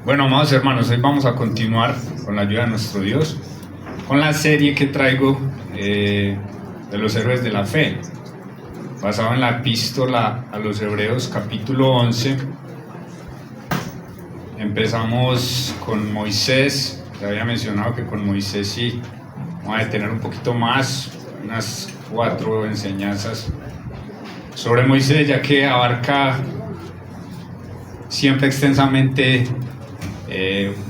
Bueno, amados hermanos, hoy vamos a continuar con la ayuda de nuestro Dios, con la serie que traigo de los héroes de la fe, basado en la epístola a los Hebreos capítulo 11. Empezamos con Moisés. Ya había mencionado que con Moisés sí vamos a detener un poquito más, unas 4 enseñanzas sobre Moisés, ya que abarca siempre extensamente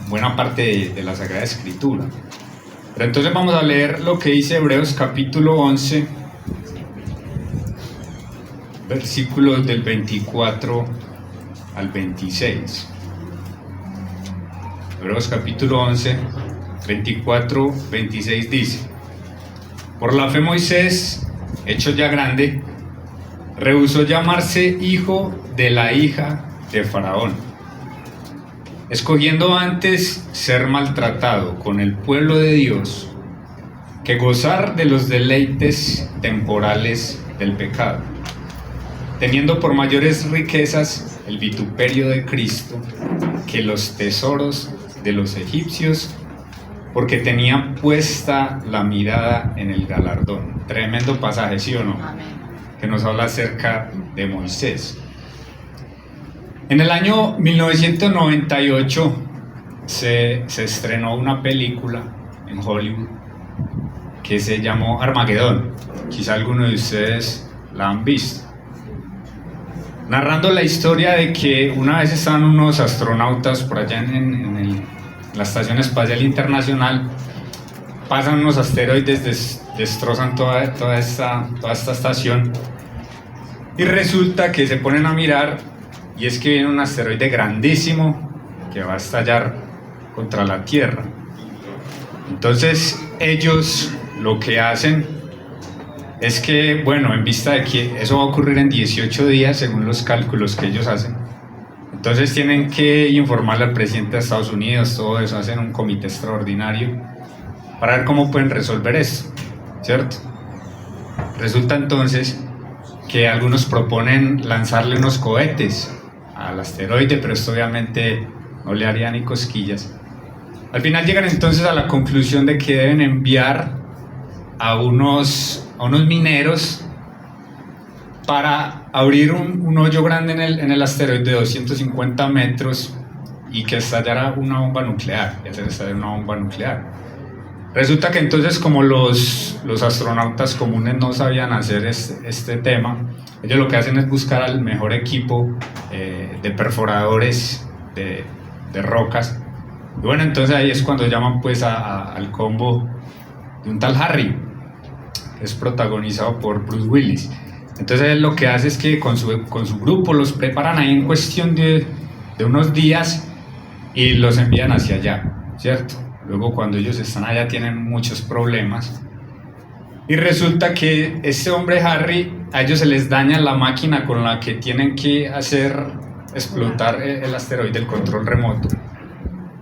buena parte de la Sagrada Escritura. Pero entonces vamos a leer lo que dice Hebreos capítulo 11, versículos del 24 al 26. Hebreos capítulo 11, 24, 26 dice: Por la fe Moisés, hecho ya grande, rehusó llamarse hijo de la hija de Faraón, escogiendo antes ser maltratado con el pueblo de Dios que gozar de los deleites temporales del pecado, teniendo por mayores riquezas el vituperio de Cristo que los tesoros de los egipcios, porque tenía puesta la mirada en el galardón. Tremendo pasaje, ¿sí o no? Amén. Que nos habla acerca de Moisés. En el año 1998 se estrenó una película en Hollywood que se llamó Armagedón. Quizá algunos de ustedes la han visto. Narrando la historia de que una vez estaban unos astronautas por allá en la Estación Espacial Internacional, pasan unos asteroides, destrozan toda esta estación, y resulta que se ponen a mirar, y es que viene un asteroide grandísimo que va a estallar contra la Tierra. Entonces ellos lo que hacen es que, bueno, en vista de que eso va a ocurrir en 18 días según los cálculos que ellos hacen, entonces tienen que informarle al presidente de Estados Unidos, todo eso, hacen un comité extraordinario para ver cómo pueden resolver esto, ¿cierto? Resulta entonces que algunos proponen lanzarle unos cohetes al asteroide, pero esto obviamente no le haría ni cosquillas. Al final llegan entonces a la conclusión de que deben enviar a unos mineros para abrir un hoyo grande en el asteroide de 250 metros y que estallara una bomba nuclear, y hacer estallar una bomba nuclear. Resulta que entonces, como los astronautas comunes no sabían hacer este tema, ellos lo que hacen es buscar al mejor equipo de perforadores de rocas. Y bueno, entonces ahí es cuando llaman pues al combo de un tal Harry, que es protagonizado por Bruce Willis. Entonces él lo que hace es que con su grupo los preparan ahí en cuestión de unos días y los envían hacia allá, ¿cierto? Luego cuando ellos están allá tienen muchos problemas y resulta que este hombre Harry, a ellos se les daña la máquina con la que tienen que hacer explotar el asteroide, el control remoto.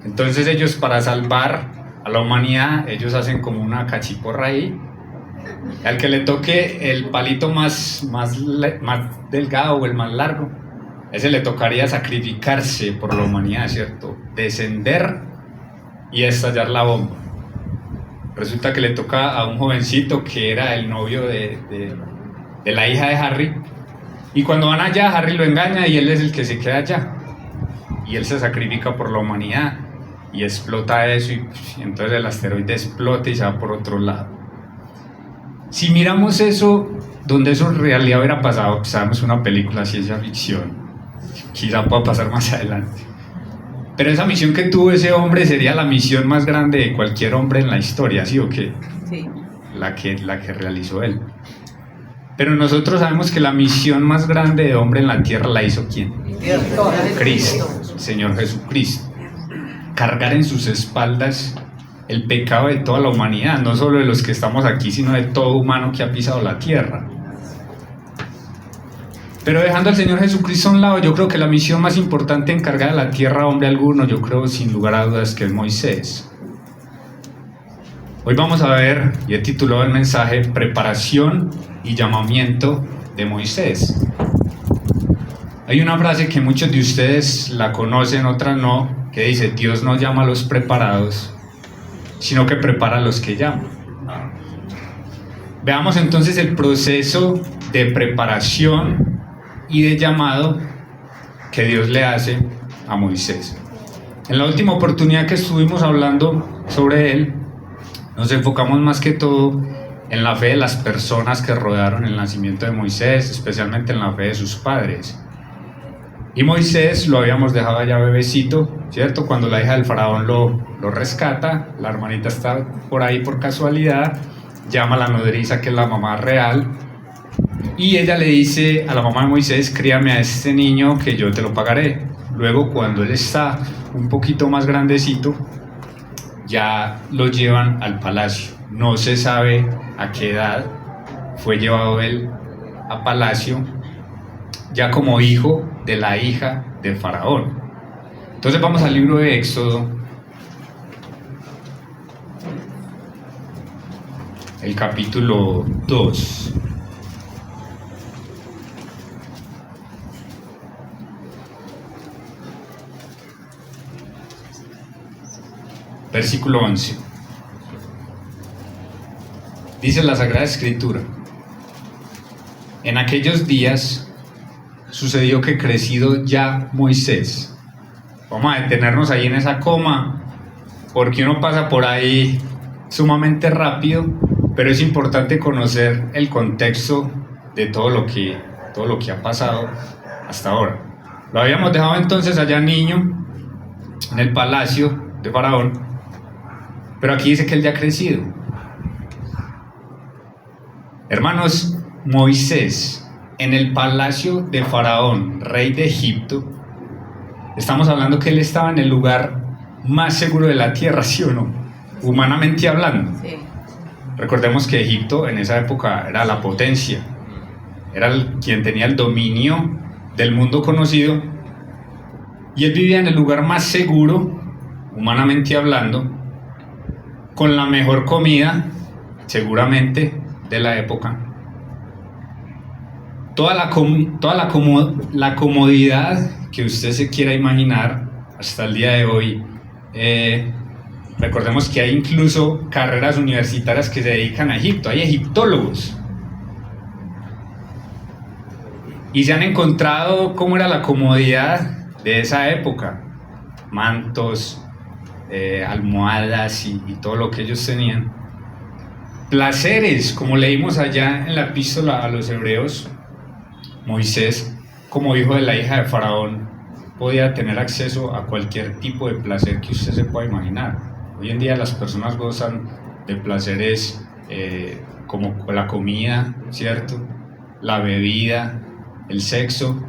Entonces ellos, para salvar a la humanidad, ellos hacen como una cachiporra ahí. Al que le toque el palito más delgado o el más largo, ese le tocaría sacrificarse por la humanidad, ¿cierto? Descender y estallar la bomba. Resulta que le toca a un jovencito que era el novio de la hija de Harry, y cuando van allá, Harry lo engaña y él es el que se queda allá, y él se sacrifica por la humanidad y explota eso, y entonces el asteroide explota y se va por otro lado. Si miramos eso, donde eso en realidad hubiera pasado, pues sabemos una película de ciencia ficción, quizá pueda pasar más adelante. Pero esa misión que tuvo ese hombre sería la misión más grande de cualquier hombre en la historia, ¿sí o qué? Sí. La que realizó él. Pero nosotros sabemos que la misión más grande de hombre en la tierra la hizo ¿quién? Cristo, Señor Jesucristo. Cargar en sus espaldas el pecado de toda la humanidad, no solo de los que estamos aquí, sino de todo humano que ha pisado la tierra. Pero dejando al Señor Jesucristo a un lado, yo creo que la misión más importante encargada de la tierra a hombre alguno, yo creo sin lugar a dudas que es Moisés. Hoy vamos a ver, y he titulado el mensaje, Preparación y llamamiento de Moisés. Hay una frase que muchos de ustedes la conocen, otras no, que dice: Dios no llama a los preparados, sino que prepara a los que llama. Veamos entonces el proceso de preparación y de llamado que Dios le hace a Moisés. En la última oportunidad que estuvimos hablando sobre él, nos enfocamos más que todo en la fe de las personas que rodearon el nacimiento de Moisés, especialmente en la fe de sus padres. Y Moisés lo habíamos dejado allá bebecito, ¿cierto? Cuando la hija del faraón lo rescata, la hermanita está por ahí por casualidad, llama a la nodriza, que es la mamá real, y ella le dice a la mamá de Moisés: críame a este niño que yo te lo pagaré. Luego, cuando él está un poquito más grandecito, ya lo llevan al palacio. No se sabe a qué edad fue llevado él a palacio, ya como hijo de la hija de Faraón. Entonces vamos al libro de Éxodo, el capítulo 2. Versículo 11. Dice la Sagrada Escritura: en aquellos días sucedió que, crecido ya Moisés, vamos a detenernos ahí en esa coma, porque uno pasa por ahí sumamente rápido, pero es importante conocer el contexto de todo lo que ha pasado hasta ahora. Lo habíamos dejado entonces allá niño, en el palacio de Faraón, pero aquí dice que él ya ha crecido. Hermanos, Moisés en el palacio de Faraón, rey de Egipto, estamos hablando que él estaba en el lugar más seguro de la tierra, ¿sí o no? Humanamente hablando. Sí. Recordemos que Egipto en esa época era la potencia, era quien tenía el dominio del mundo conocido, y él vivía en el lugar más seguro, humanamente hablando, con la mejor comida, seguramente, de la época. Toda la comodidad que usted se quiera imaginar hasta el día de hoy. Recordemos que hay incluso carreras universitarias que se dedican a Egipto, hay egiptólogos. Y se han encontrado cómo era la comodidad de esa época: mantos, almohadas y todo lo que ellos tenían. Placeres, como leímos allá en la epístola a los Hebreos, Moisés, como hijo de la hija de Faraón, podía tener acceso a cualquier tipo de placer que usted se pueda imaginar. Hoy en día las personas gozan de placeres como la comida, ¿cierto?, la bebida, el sexo,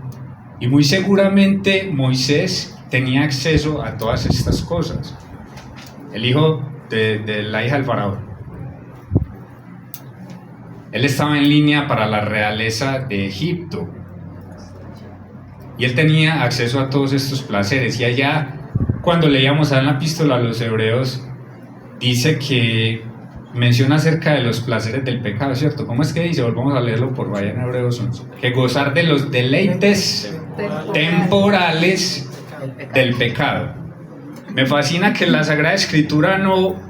y muy seguramente Moisés tenía acceso a todas estas cosas. El hijo de la hija del faraón, él estaba en línea para la realeza de Egipto y él tenía acceso a todos estos placeres. Y allá, cuando leíamos en la epístola a los Hebreos, dice que menciona acerca de los placeres del pecado, ¿cierto? ¿Cómo es que dice? Volvamos a leerlo por allá en Hebreos 11. Que gozar de los deleites temporales del pecado. Me fascina que la Sagrada Escritura no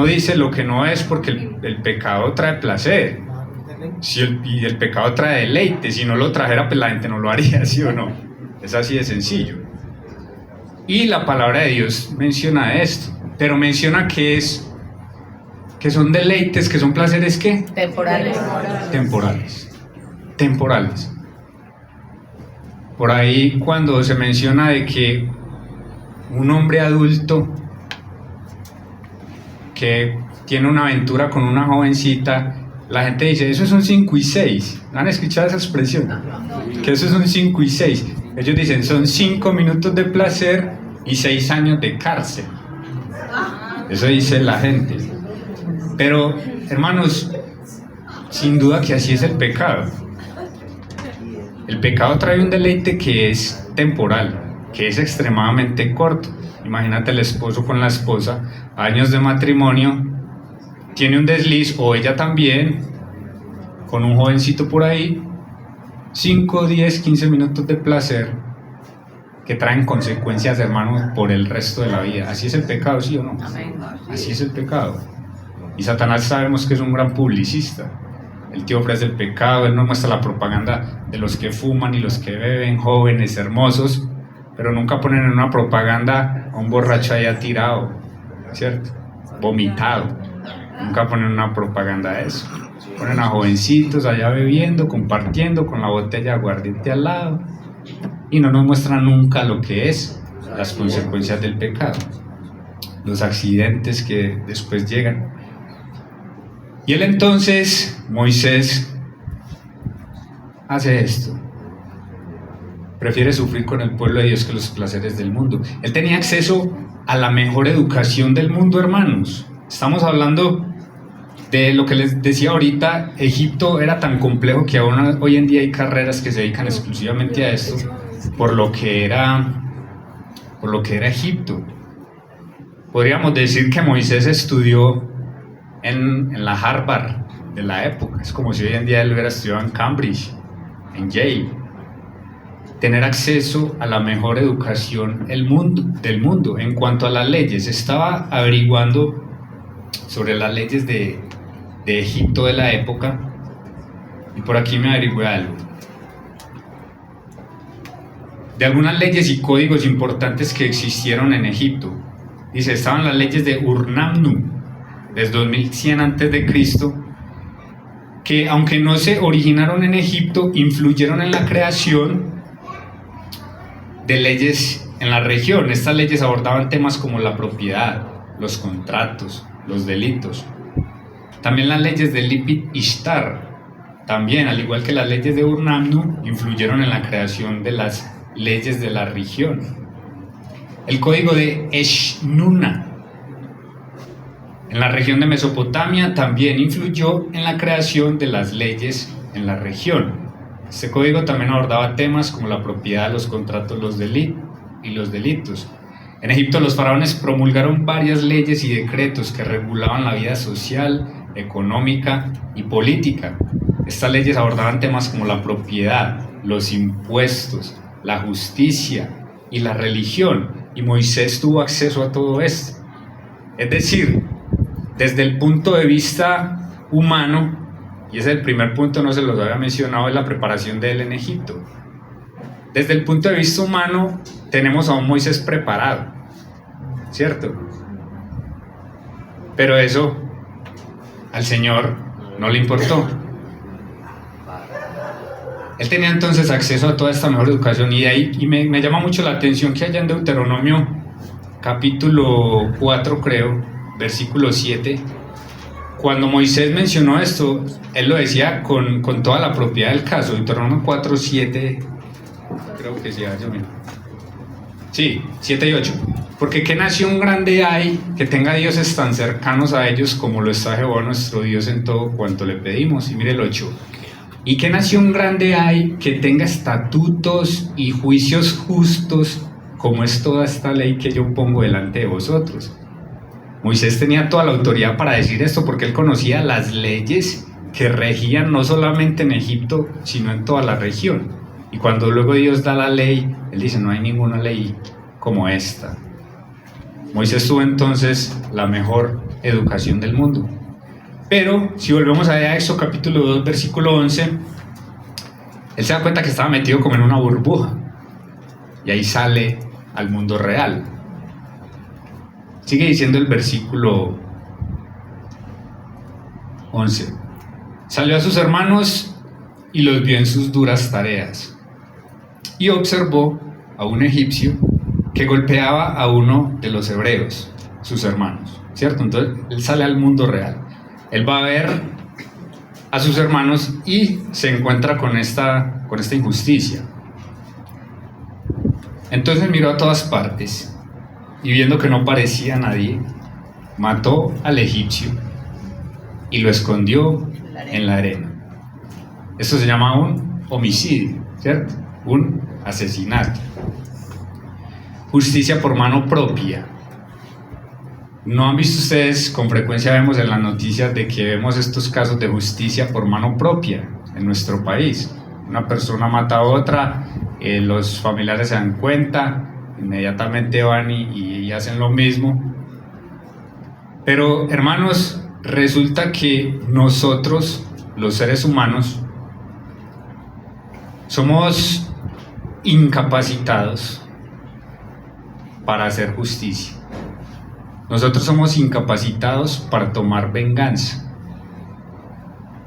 dice lo que no es, porque el pecado trae placer. Y el pecado trae deleite. Si no lo trajera, pues la gente no lo haría, ¿sí o no? Es así de sencillo. Y la palabra de Dios menciona esto, pero menciona que son deleites, que son placeres, ¿qué? Temporales. Por ahí, cuando se menciona de que un hombre adulto que tiene una aventura con una jovencita, la gente dice: eso son 5 y 6. ¿Han escuchado esa expresión? Que eso son 5 y 6. Ellos dicen: son 5 minutos de placer y 6 años de cárcel. Eso dice la gente. Pero, hermanos, sin duda que así es el pecado. El pecado trae un deleite que es temporal, que es extremadamente corto. Imagínate el esposo con la esposa, años de matrimonio, tiene un desliz, o ella también, con un jovencito por ahí, 5, 10, 15 minutos de placer, que traen consecuencias, hermanos, por el resto de la vida. Así es el pecado, ¿sí o no? Amén. Así es el pecado. Y Satanás sabemos que es un gran publicista. Él te ofrece el pecado, él nos muestra la propaganda de los que fuman y los que beben, jóvenes, hermosos, pero nunca ponen en una propaganda a un borracho allá tirado, ¿cierto? Vomitado. Nunca ponen una propaganda de eso. Ponen a jovencitos allá bebiendo, compartiendo con la botella de aguardiente al lado, y no nos muestran nunca lo que es las consecuencias del pecado, los accidentes que después llegan. Y él entonces, Moisés, hace esto. Prefiere sufrir con el pueblo de Dios que los placeres del mundo. Él tenía acceso a la mejor educación del mundo, hermanos. Estamos hablando de lo que les decía ahorita. Egipto era tan complejo que aún hoy en día hay carreras que se dedican exclusivamente a esto, por lo que era Egipto. Podríamos decir que Moisés estudió en la Harvard de la época. Es como si hoy en día él hubiera estudiado en Cambridge, en Yale. Tener acceso a la mejor educación del mundo. En cuanto a las leyes, estaba averiguando sobre las leyes de Egipto de la época, y por aquí me averigué algo de algunas leyes y códigos importantes que existieron en Egipto. Dice, estaban las leyes de Ur-Namnu desde 2100 a.C., que aunque no se originaron en Egipto, influyeron en la creación de leyes en la región. Estas leyes abordaban temas como la propiedad, los contratos, los delitos. También las leyes de Lipit Ishtar, también, al igual que las leyes de Ur-Namnu, influyeron en la creación de las leyes de la región. El código de Eshnuna, en la región de Mesopotamia, también influyó en la creación de las leyes en la región. Este código también abordaba temas como la propiedad, los contratos, los delitos. En Egipto los faraones promulgaron varias leyes y decretos que regulaban la vida social, económica y política. Estas leyes abordaban temas como la propiedad, los impuestos, la justicia y la religión, y Moisés tuvo acceso a todo esto. Es decir, desde el punto de vista humano, y ese es el primer punto, no se los había mencionado, es la preparación de él en Egipto. Desde el punto de vista humano, tenemos a un Moisés preparado, ¿cierto? Pero eso al Señor no le importó. Él tenía entonces acceso a toda esta mejor educación, y me llama mucho la atención que allá en Deuteronomio capítulo 4, creo, versículo 7, cuando Moisés mencionó esto, él lo decía con toda la propiedad del caso. Deuteronomio 4, 7, creo que sí, 7 y 8. Porque ¿qué nación grande hay que tenga dioses tan cercanos a ellos como lo está Jehová nuestro Dios en todo cuanto le pedimos? Y mire el 8. ¿Y qué nación grande hay que tenga estatutos y juicios justos como es toda esta ley que yo pongo delante de vosotros? Moisés tenía toda la autoridad para decir esto porque él conocía las leyes que regían no solamente en Egipto, sino en toda la región. Y cuando luego Dios da la ley, él dice, no hay ninguna ley como esta. Moisés tuvo entonces la mejor educación del mundo. Pero si volvemos a Éxodo capítulo 2, versículo 11, él se da cuenta que estaba metido como en una burbuja, y ahí sale al mundo real. Sigue diciendo el versículo 11. Salió a sus hermanos y los vio en sus duras tareas, y observó a un egipcio que golpeaba a uno de los hebreos, sus hermanos, ¿cierto? Entonces él sale al mundo real. Él va a ver a sus hermanos y se encuentra con esta injusticia. Entonces miró a todas partes y viendo que no parecía nadie, mató al egipcio y lo escondió en la arena. Esto se llama un homicidio, ¿cierto? Un asesinato. Justicia por mano propia. ¿No han visto ustedes? Con frecuencia vemos en las noticias de que vemos estos casos de justicia por mano propia en nuestro país. una persona mata a otra, los familiares se dan cuenta, inmediatamente van y hacen lo mismo. Pero hermanos, resulta que nosotros, los seres humanos, somos incapacitados para hacer justicia. Nosotros somos incapacitados para tomar venganza.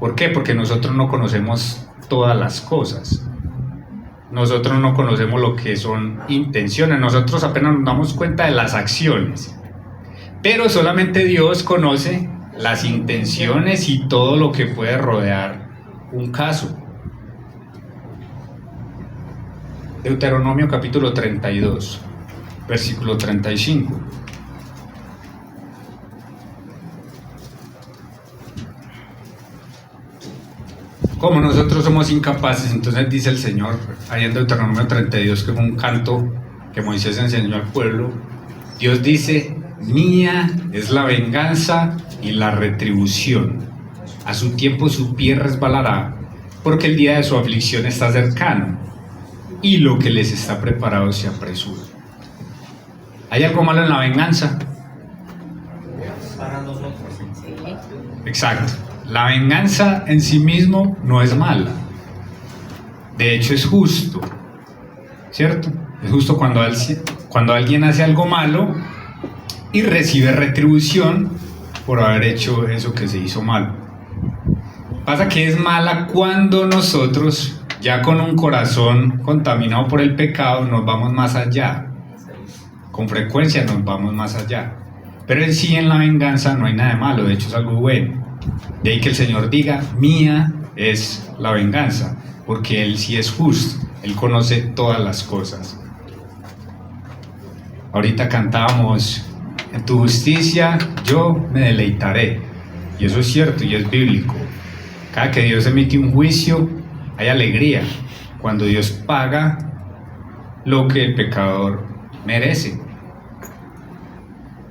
¿Por qué? Porque nosotros no conocemos todas las cosas. Nosotros no conocemos lo que son intenciones. Nosotros apenas nos damos cuenta de las acciones. Pero solamente Dios conoce las intenciones y todo lo que puede rodear un caso. Deuteronomio capítulo 32, versículo 35. Como nosotros somos incapaces, entonces dice el Señor, ahí en Deuteronomio 32, que fue un canto que Moisés enseñó al pueblo, Dios dice, mía es la venganza y la retribución. A su tiempo su pie resbalará, porque el día de su aflicción está cercano, y lo que les está preparado se apresura. ¿Hay algo malo en la venganza? Para nosotros. Exacto. La venganza en sí mismo no es mala. De hecho es justo, ¿cierto? Es justo cuando alguien hace algo malo y recibe retribución por haber hecho eso que se hizo mal. Pasa que es mala cuando nosotros, ya con un corazón contaminado por el pecado, nos vamos más allá. Con frecuencia nos vamos más allá. Pero en sí, en la venganza no hay nada de malo, de hecho es algo bueno. De ahí que el Señor diga, mía es la venganza, porque Él sí es justo, Él conoce todas las cosas. Ahorita cantábamos, en tu justicia yo me deleitaré, y eso es cierto y es bíblico. Cada que Dios emite un juicio, hay alegría, cuando Dios paga lo que el pecador merece.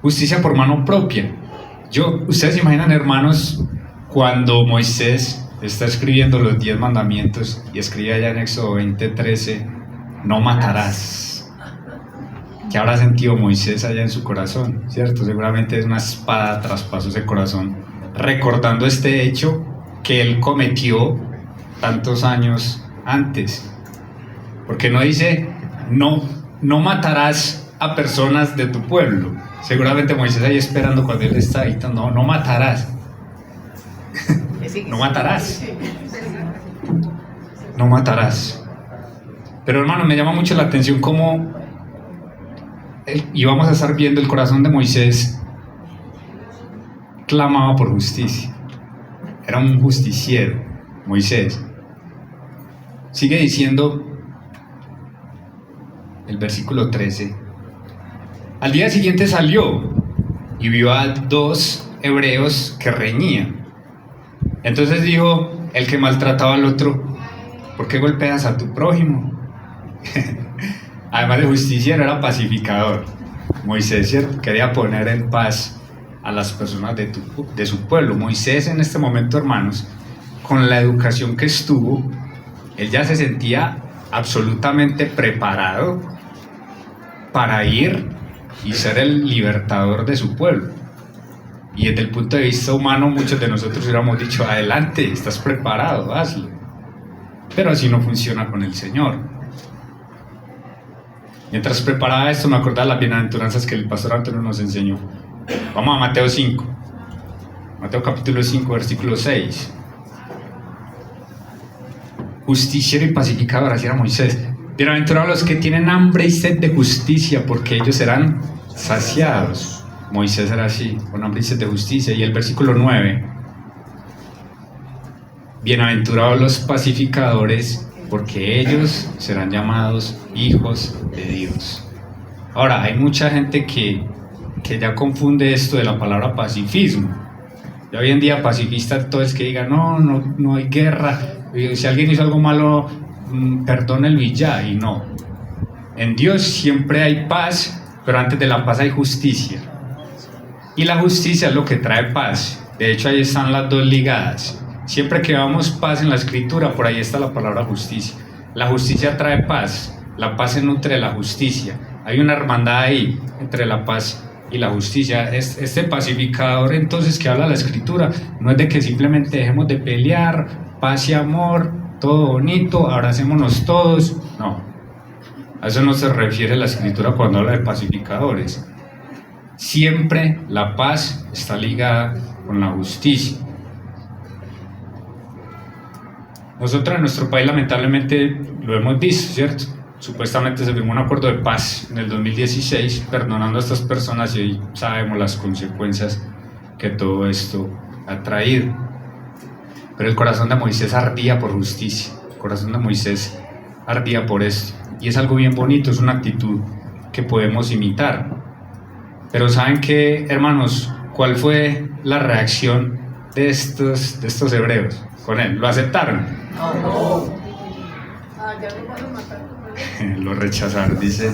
Justicia por mano propia. Ustedes se imaginan, hermanos, cuando Moisés está escribiendo los 10 mandamientos y escribe allá en Éxodo 20:13, no matarás. ¿Qué habrá sentido Moisés allá en su corazón? ¿Cierto? Seguramente es una espada traspasó ese corazón, recordando este hecho que él cometió tantos años antes. Porque no dice, no matarás a personas de tu pueblo. Seguramente Moisés ahí esperando cuando él está ahí, no matarás. No matarás. No matarás. Pero hermano, me llama mucho la atención cómo y vamos a estar viendo el corazón de Moisés clamaba por justicia. Era un justiciero, Moisés. Sigue diciendo el versículo 13. Al día siguiente salió y vio a 2 hebreos que reñían. Entonces dijo el que maltrataba al otro, ¿por qué golpeas a tu prójimo? Además de justiciero, era pacificador. Moisés, ¿cierto?, quería poner en paz a las personas de su pueblo. Moisés en este momento, hermanos, con la educación que estuvo, él ya se sentía absolutamente preparado para ir y ser el libertador de su pueblo. Y desde el punto de vista humano, muchos de nosotros hubiéramos dicho, adelante, estás preparado, hazlo. Pero así no funciona con el Señor. Mientras preparaba esto, me acordaba de las bienaventuranzas que el pastor Antonio nos enseñó. Vamos a Mateo 5. Mateo capítulo 5, versículo 6. Justiciero y pacificador, así era Moisés. Bienaventurados los que tienen hambre y sed de justicia, porque ellos serán saciados. Moisés era así, con hambre y sed de justicia. Y el versículo 9. Bienaventurados los pacificadores, porque ellos serán llamados hijos de Dios. Ahora, hay mucha gente que ya confunde esto de la palabra pacifismo. Ya hoy en día pacifista todo es que diga, no hay guerra, si alguien hizo algo malo, perdónelo y ya, y no. En Dios siempre hay paz, pero antes de la paz hay justicia. Y la justicia es lo que trae paz. De hecho, ahí están las dos ligadas. Siempre que vamos paz en la escritura, por ahí está la palabra justicia. La justicia trae paz, la paz se nutre de la justicia. Hay una hermandad ahí entre la paz y la justicia. Este pacificador entonces que habla la escritura no es de que simplemente dejemos de pelear, paz y amor, todo bonito, abracémonos todos. No, a eso no se refiere la escritura cuando habla de pacificadores. Siempre la paz está ligada con la justicia. Nosotros en nuestro país lamentablemente lo hemos visto, ¿cierto? Supuestamente se firmó un acuerdo de paz en el 2016 perdonando a estas personas y hoy sabemos las consecuencias que todo esto ha traído. Pero el corazón de Moisés ardía por justicia, el corazón de Moisés ardía por esto. Y es algo bien bonito, es una actitud que podemos imitar. Pero ¿saben qué, hermanos? ¿Cuál fue la reacción de estos hebreos con él? ¿Lo aceptaron? No. Lo rechazaron, dice.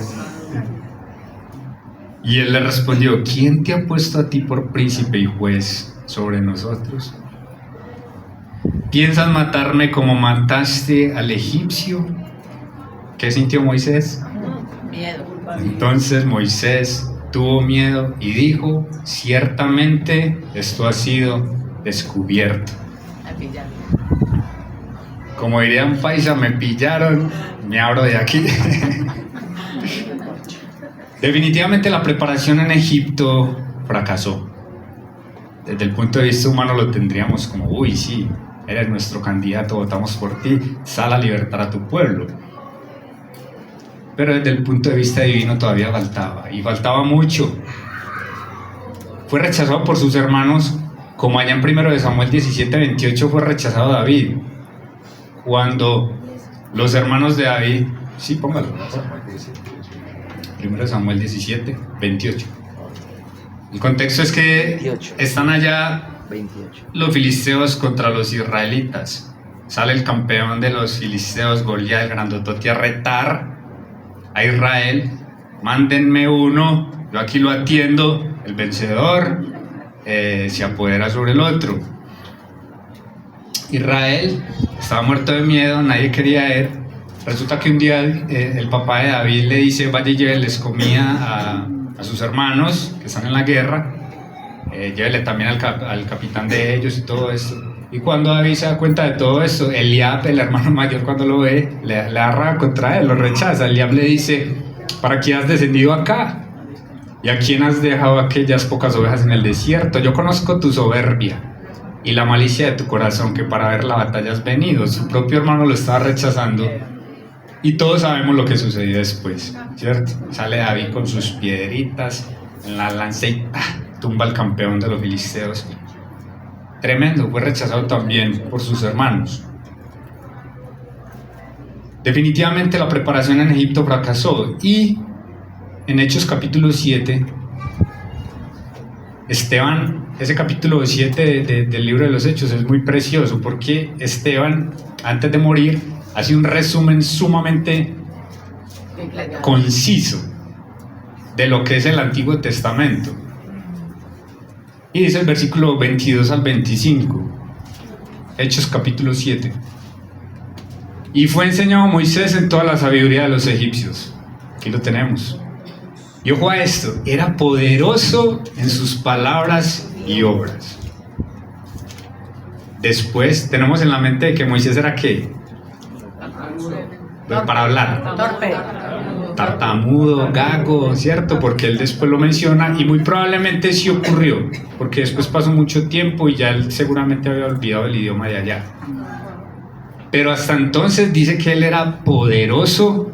Y él le respondió: ¿quién te ha puesto a ti por príncipe y juez sobre nosotros? ¿Piensas matarme como mataste al egipcio? ¿Qué sintió Moisés? Miedo. Entonces Moisés tuvo miedo y dijo: ciertamente esto ha sido descubierto. Me pillaron. Como dirían paisa, me pillaron, me abro de aquí. Definitivamente la preparación en Egipto fracasó. Desde el punto de vista humano lo tendríamos como: uy, sí, eres nuestro candidato, votamos por ti, sal a libertar a tu pueblo. Pero desde el punto de vista divino todavía faltaba, y faltaba mucho. Fue rechazado por sus hermanos, como allá en 1 Samuel 17:28 fue rechazado David. Cuando los hermanos de David, sí, póngalo, 1 Samuel 17:28. El contexto es que 28. están allá 28. los filisteos contra los israelitas. Sale el campeón de los filisteos, Goliat, el grandotote, a retar a Israel: mándenme uno, yo aquí lo atiendo. El vencedor se apodera sobre el otro. Israel estaba muerto de miedo, nadie quería ir. Resulta que un día el papá de David le dice: vaya y lléveles comida a sus hermanos que están en la guerra, llévele también al capitán de ellos y todo esto. Y cuando David se da cuenta de todo esto, Eliab, el hermano mayor, cuando lo ve, le agarra contra él, lo rechaza. Eliab le dice: ¿para qué has descendido acá? ¿Y a quién has dejado aquellas pocas ovejas en el desierto? Yo conozco tu soberbia y la malicia de tu corazón, que para ver la batalla has venido. Su propio hermano lo estaba rechazando. Y todos sabemos lo que sucedió después, ¿cierto? Sale David con sus piedritas en la lanza y tumba al campeón de los filisteos. Tremendo, fue rechazado también por sus hermanos. Definitivamente la preparación en Egipto fracasó. Y en Hechos capítulo 7, Esteban, ese capítulo 7 del libro de los Hechos es muy precioso, porque Esteban, antes de morir, hace un resumen sumamente conciso de lo que es el Antiguo Testamento. Y dice el versículo 22 al 25, Hechos capítulo 7: y fue enseñado a Moisés en toda la sabiduría de los egipcios. Aquí lo tenemos. Y ojo a esto: era poderoso en sus palabras y obras. Después tenemos en la mente de que Moisés era ¿qué? Para hablar. Torpe. Tartamudo, gago, ¿cierto? Porque él después lo menciona, y muy probablemente sí ocurrió, porque después pasó mucho tiempo y ya él seguramente había olvidado el idioma de allá. Pero hasta entonces dice que él era poderoso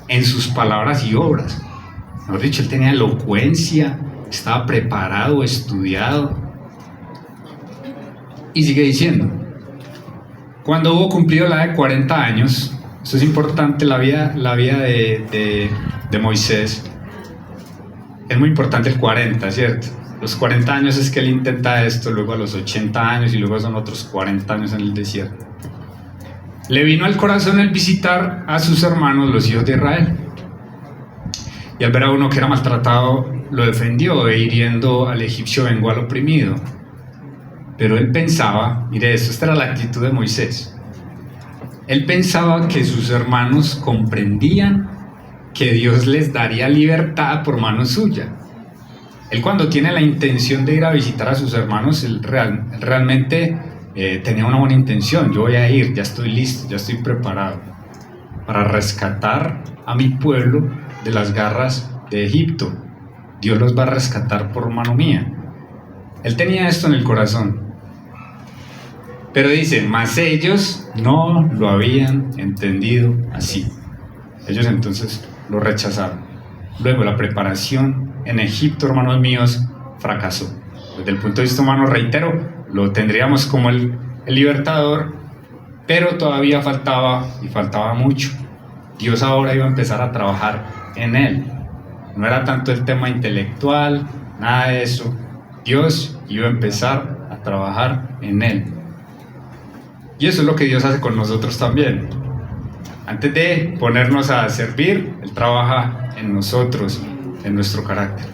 en sus palabras y obras. Mejor dicho, él tenía elocuencia, estaba preparado, estudiado. Y sigue diciendo: cuando hubo cumplido la edad de 40 años, esto es importante, la vida de Moisés, es muy importante el 40, ¿cierto? Los 40 años es que él intenta esto, luego a los 80 años y luego son otros 40 años en el desierto. Le vino al corazón el visitar a sus hermanos, los hijos de Israel. Y al ver a uno que era maltratado, lo defendió, e hiriendo al egipcio vengó al oprimido. Pero él pensaba, mire esto, esta era la actitud de Moisés. Él pensaba que sus hermanos comprendían que Dios les daría libertad por mano suya. Él cuando tiene la intención de ir a visitar a sus hermanos, él realmente tenía una buena intención. Yo voy a ir, ya estoy listo, ya estoy preparado para rescatar a mi pueblo de las garras de Egipto. Dios los va a rescatar por mano mía. Él tenía esto en el corazón. Pero dice, mas ellos no lo habían entendido así. Ellos entonces lo rechazaron. Luego la preparación en Egipto, hermanos míos, fracasó. Desde el punto de vista humano, reitero, lo tendríamos como el libertador, pero todavía faltaba mucho. Dios ahora iba a empezar a trabajar en él. No era tanto el tema intelectual, nada de eso. Dios iba a empezar a trabajar en él. Y eso es lo que Dios hace con nosotros también. Antes de ponernos a servir, Él trabaja en nosotros, en nuestro carácter.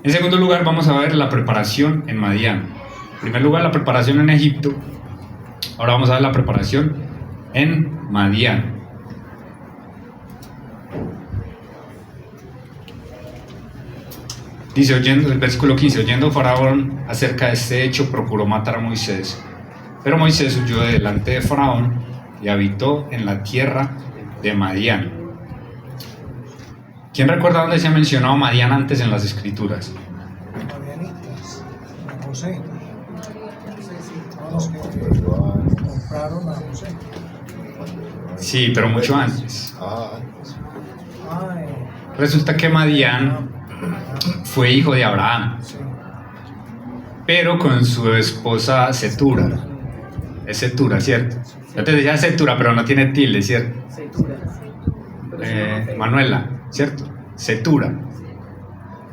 En segundo lugar, vamos a ver la preparación en Madián. En primer lugar, la preparación en Egipto. Ahora vamos a ver la preparación en Madián. Dice, oyendo, el versículo 15, oyendo Faraón acerca de este hecho, procuró matar a Moisés. Pero Moisés huyó de delante de Faraón y habitó en la tierra de Madián. ¿Quién recuerda dónde se ha mencionado Madián antes en las Escrituras? Madianitas, José. Todos los que compraron a José. Sí, pero mucho antes. Ay, Resulta que Madián fue hijo de Abraham, sí. pero con su esposa Setura. Es Setura, ¿cierto? Yo te decía Setura, pero no tiene tilde, ¿cierto? Manuela, ¿cierto? Setura.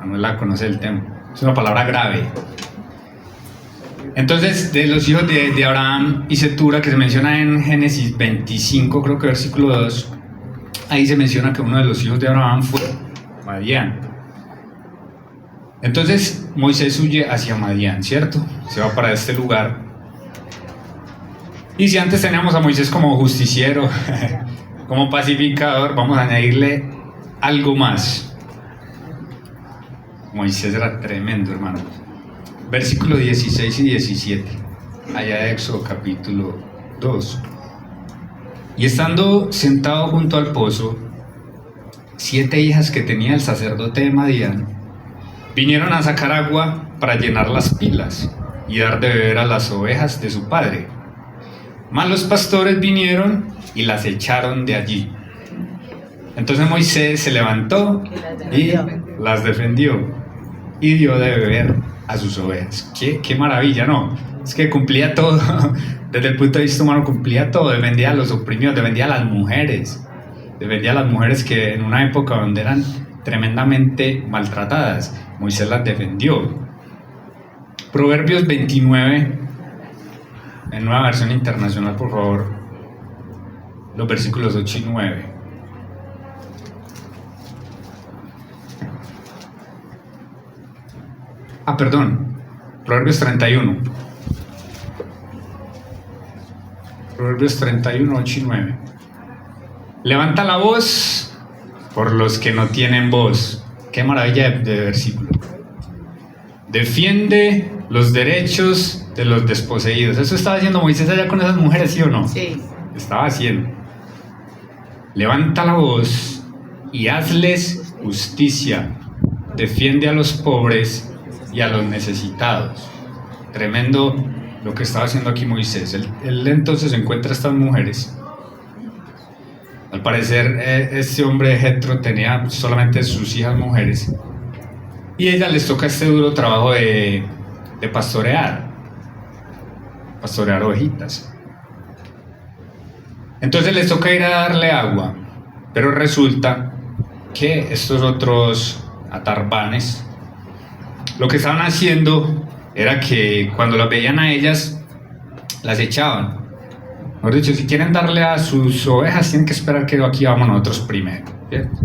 Manuela conoce el tema. Es una palabra grave. Entonces, de los hijos de Abraham y Setura, que se menciona en Génesis 25, creo que versículo 2, ahí se menciona que uno de los hijos de Abraham fue Madián. Entonces, Moisés huye hacia Madián, ¿cierto? Se va para este lugar. Y si antes teníamos a Moisés como justiciero, como pacificador, vamos a añadirle algo más. Moisés era tremendo, hermano. Versículo 16 y 17, allá de Éxodo capítulo 2. Y estando sentado junto al pozo, 7 hijas que tenía el sacerdote de Madián vinieron a sacar agua para llenar las pilas y dar de beber a las ovejas de su padre. Mas los pastores vinieron y las echaron de allí. Entonces Moisés se levantó y las defendió y dio de beber a sus ovejas. ¡Qué maravilla! No, es que cumplía todo. Desde el punto de vista humano cumplía todo. Defendía a los oprimidos, defendía a las mujeres. Defendía a las mujeres que en una época donde eran tremendamente maltratadas, Moisés las defendió. Proverbios 29, en Nueva Versión Internacional, por favor, los versículos 8 y 9. Proverbios 31. Proverbios 31, 8 y 9. Levanta la voz por los que no tienen voz. Qué maravilla de versículo. Defiende los derechos de los desposeídos. Eso estaba haciendo Moisés allá con esas mujeres, ¿sí o no? Sí. Estaba haciendo. Levanta la voz y hazles justicia. Defiende a los pobres y a los necesitados. Tremendo lo que estaba haciendo aquí Moisés. Él entonces encuentra a estas mujeres. Al parecer este hombre Jetro tenía solamente sus hijas mujeres y a ellas les toca este duro trabajo de pastorear ovejitas. Entonces les toca ir a darle agua, pero resulta que estos otros atarbanes lo que estaban haciendo era que cuando las veían a ellas las echaban. Mejor dicho, si quieren darle a sus ovejas, tienen que esperar que aquí vamos nosotros primero. ¿Cierto?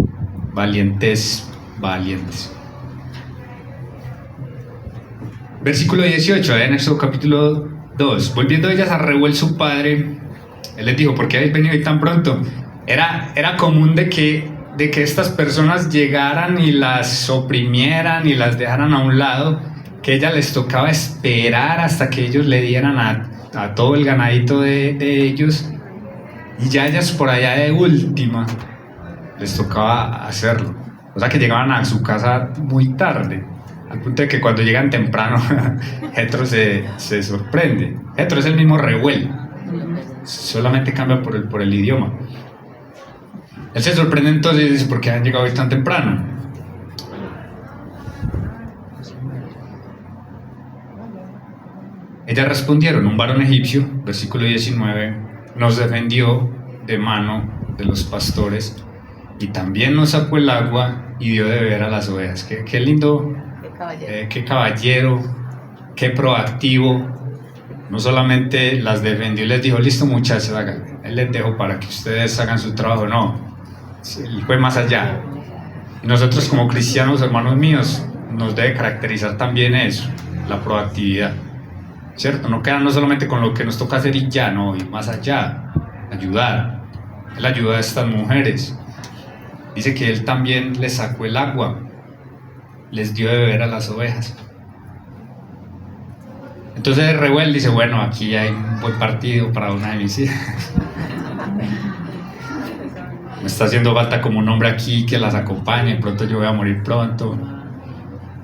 Valientes. Versículo 18, en Éxodo capítulo 2. Volviendo ellas a Reuel su padre, él les dijo: ¿por qué habéis venido hoy tan pronto? Era común de que estas personas llegaran y las oprimieran y las dejaran a un lado, que a ellas les tocaba esperar hasta que ellos le dieran a todo el ganadito de ellos, y ya ellas por allá de última les tocaba hacerlo. O sea que llegaban a su casa muy tarde, al punto de que cuando llegan temprano Jetro se sorprende. Jetro es el mismo Reuel, solamente cambia por el idioma. Él se sorprende entonces y dice: ¿por qué han llegado hoy tan temprano? Ellas respondieron: un varón egipcio, versículo 19, nos defendió de mano de los pastores y también nos sacó el agua y dio de beber a las ovejas. Qué lindo, qué caballero, qué proactivo. No solamente las defendió y les dijo: listo muchachos, hagan. Él les dejó para que ustedes hagan su trabajo. No, él fue más allá. Y nosotros como cristianos, hermanos míos, nos debe caracterizar también eso, la proactividad, ¿cierto? No quedarnos solamente con lo que nos toca hacer y ya, no, y más allá, ayudar. Él ayuda a estas mujeres. Dice que él también les sacó el agua, les dio de beber a las ovejas. Entonces Reuel dice: bueno, aquí hay un buen partido para una de mis hijas. Me está haciendo falta como un hombre aquí que las acompañe, pronto yo voy a morir pronto.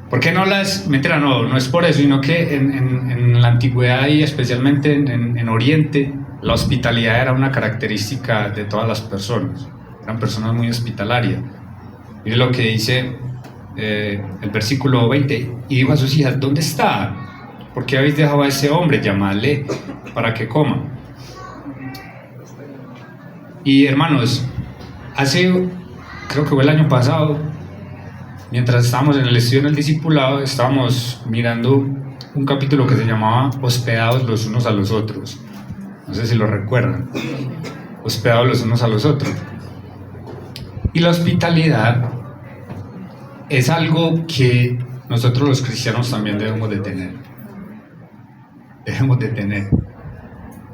¿Por qué no las...? Mentira, no es por eso, sino que en la antigüedad y especialmente en Oriente, la hospitalidad era una característica de todas las personas. Eran personas muy hospitalarias. Mire lo que dice el versículo 20. Y dijo a sus hijas: ¿dónde está? ¿Por qué habéis dejado a ese hombre? Llamadle para que coma. Y hermanos, creo que fue el año pasado, mientras estábamos en el estudio en el discipulado, estábamos mirando un capítulo que se llamaba Hospedados los unos a los otros. No sé si lo recuerdan. Hospedados los unos a los otros. Y la hospitalidad es algo que nosotros los cristianos también debemos de tener.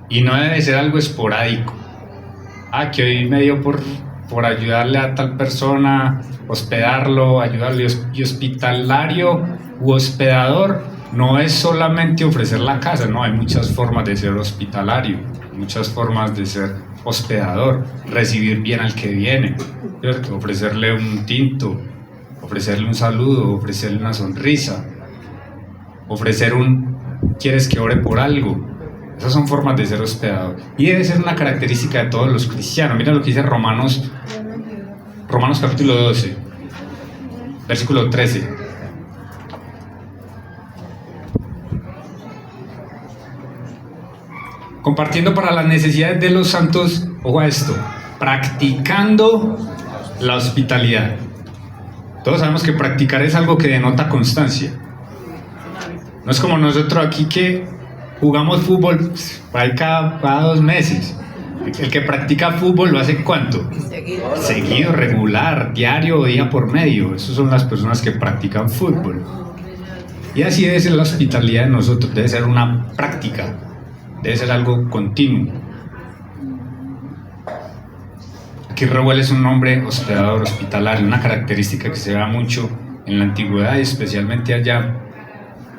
Y no debe ser algo esporádico. Que hoy me dio por ayudarle a tal persona, hospedarlo, ayudarle. Y hospitalario u hospedador no es solamente ofrecer la casa, no, hay muchas formas de ser hospitalario, muchas formas de ser hospedador. Recibir bien al que viene, ¿cierto? Ofrecerle un tinto, ofrecerle un saludo, ofrecerle una sonrisa, ofrecer ¿quieres que ore por algo? Esas son formas de ser hospedador. Y debe ser una característica de todos los cristianos. Mira lo que dice Romanos capítulo 12, versículo 13. Compartiendo para las necesidades de los santos, ojo a esto, practicando la hospitalidad. Todos sabemos que practicar es algo que denota constancia. No es como nosotros aquí que jugamos fútbol cada 2 meses. El que practica fútbol lo hace ¿cuánto? Seguido, regular, diario o día por medio. Esas son las personas que practican fútbol. Y así debe ser la hospitalidad de nosotros. Debe ser una práctica, debe ser algo continuo. Aquí Reuel es un hombre hospedador, hospitalario, una característica que se da mucho en la antigüedad y especialmente allá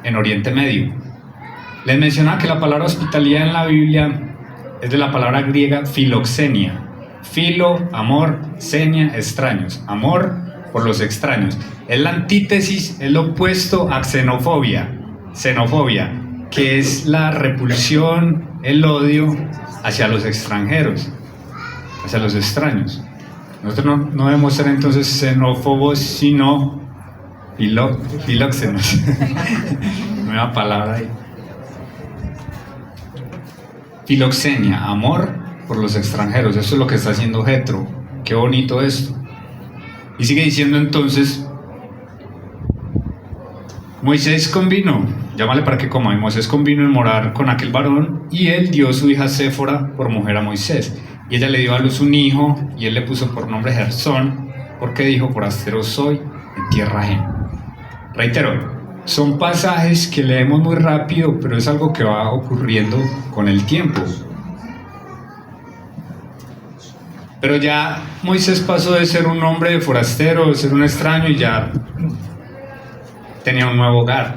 en Oriente Medio. Les mencionaba que la palabra hospitalidad en la Biblia es de la palabra griega filoxenia. Filo, amor, xenia, extraños. Amor por los extraños. Es la antítesis, es lo opuesto a xenofobia. Xenofobia, que es la repulsión, el odio hacia los extranjeros, hacia los extraños. Nosotros no debemos ser entonces xenófobos, sino filóxenos. Nueva palabra ahí. Filoxenia, amor por los extranjeros. Eso es lo que está haciendo Jetro. Qué bonito esto. Y sigue diciendo entonces: Moisés convino, llámale para que coma. Y Moisés convino en morar con aquel varón, y él dio su hija Séfora por mujer a Moisés. Y ella le dio a luz un hijo, y él le puso por nombre Gersón, porque dijo: forastero soy en tierra ajena. Reitero, son pasajes que leemos muy rápido, pero es algo que va ocurriendo con el tiempo. Pero ya Moisés pasó de ser un hombre forastero, de ser un extraño, y ya tenía un nuevo hogar,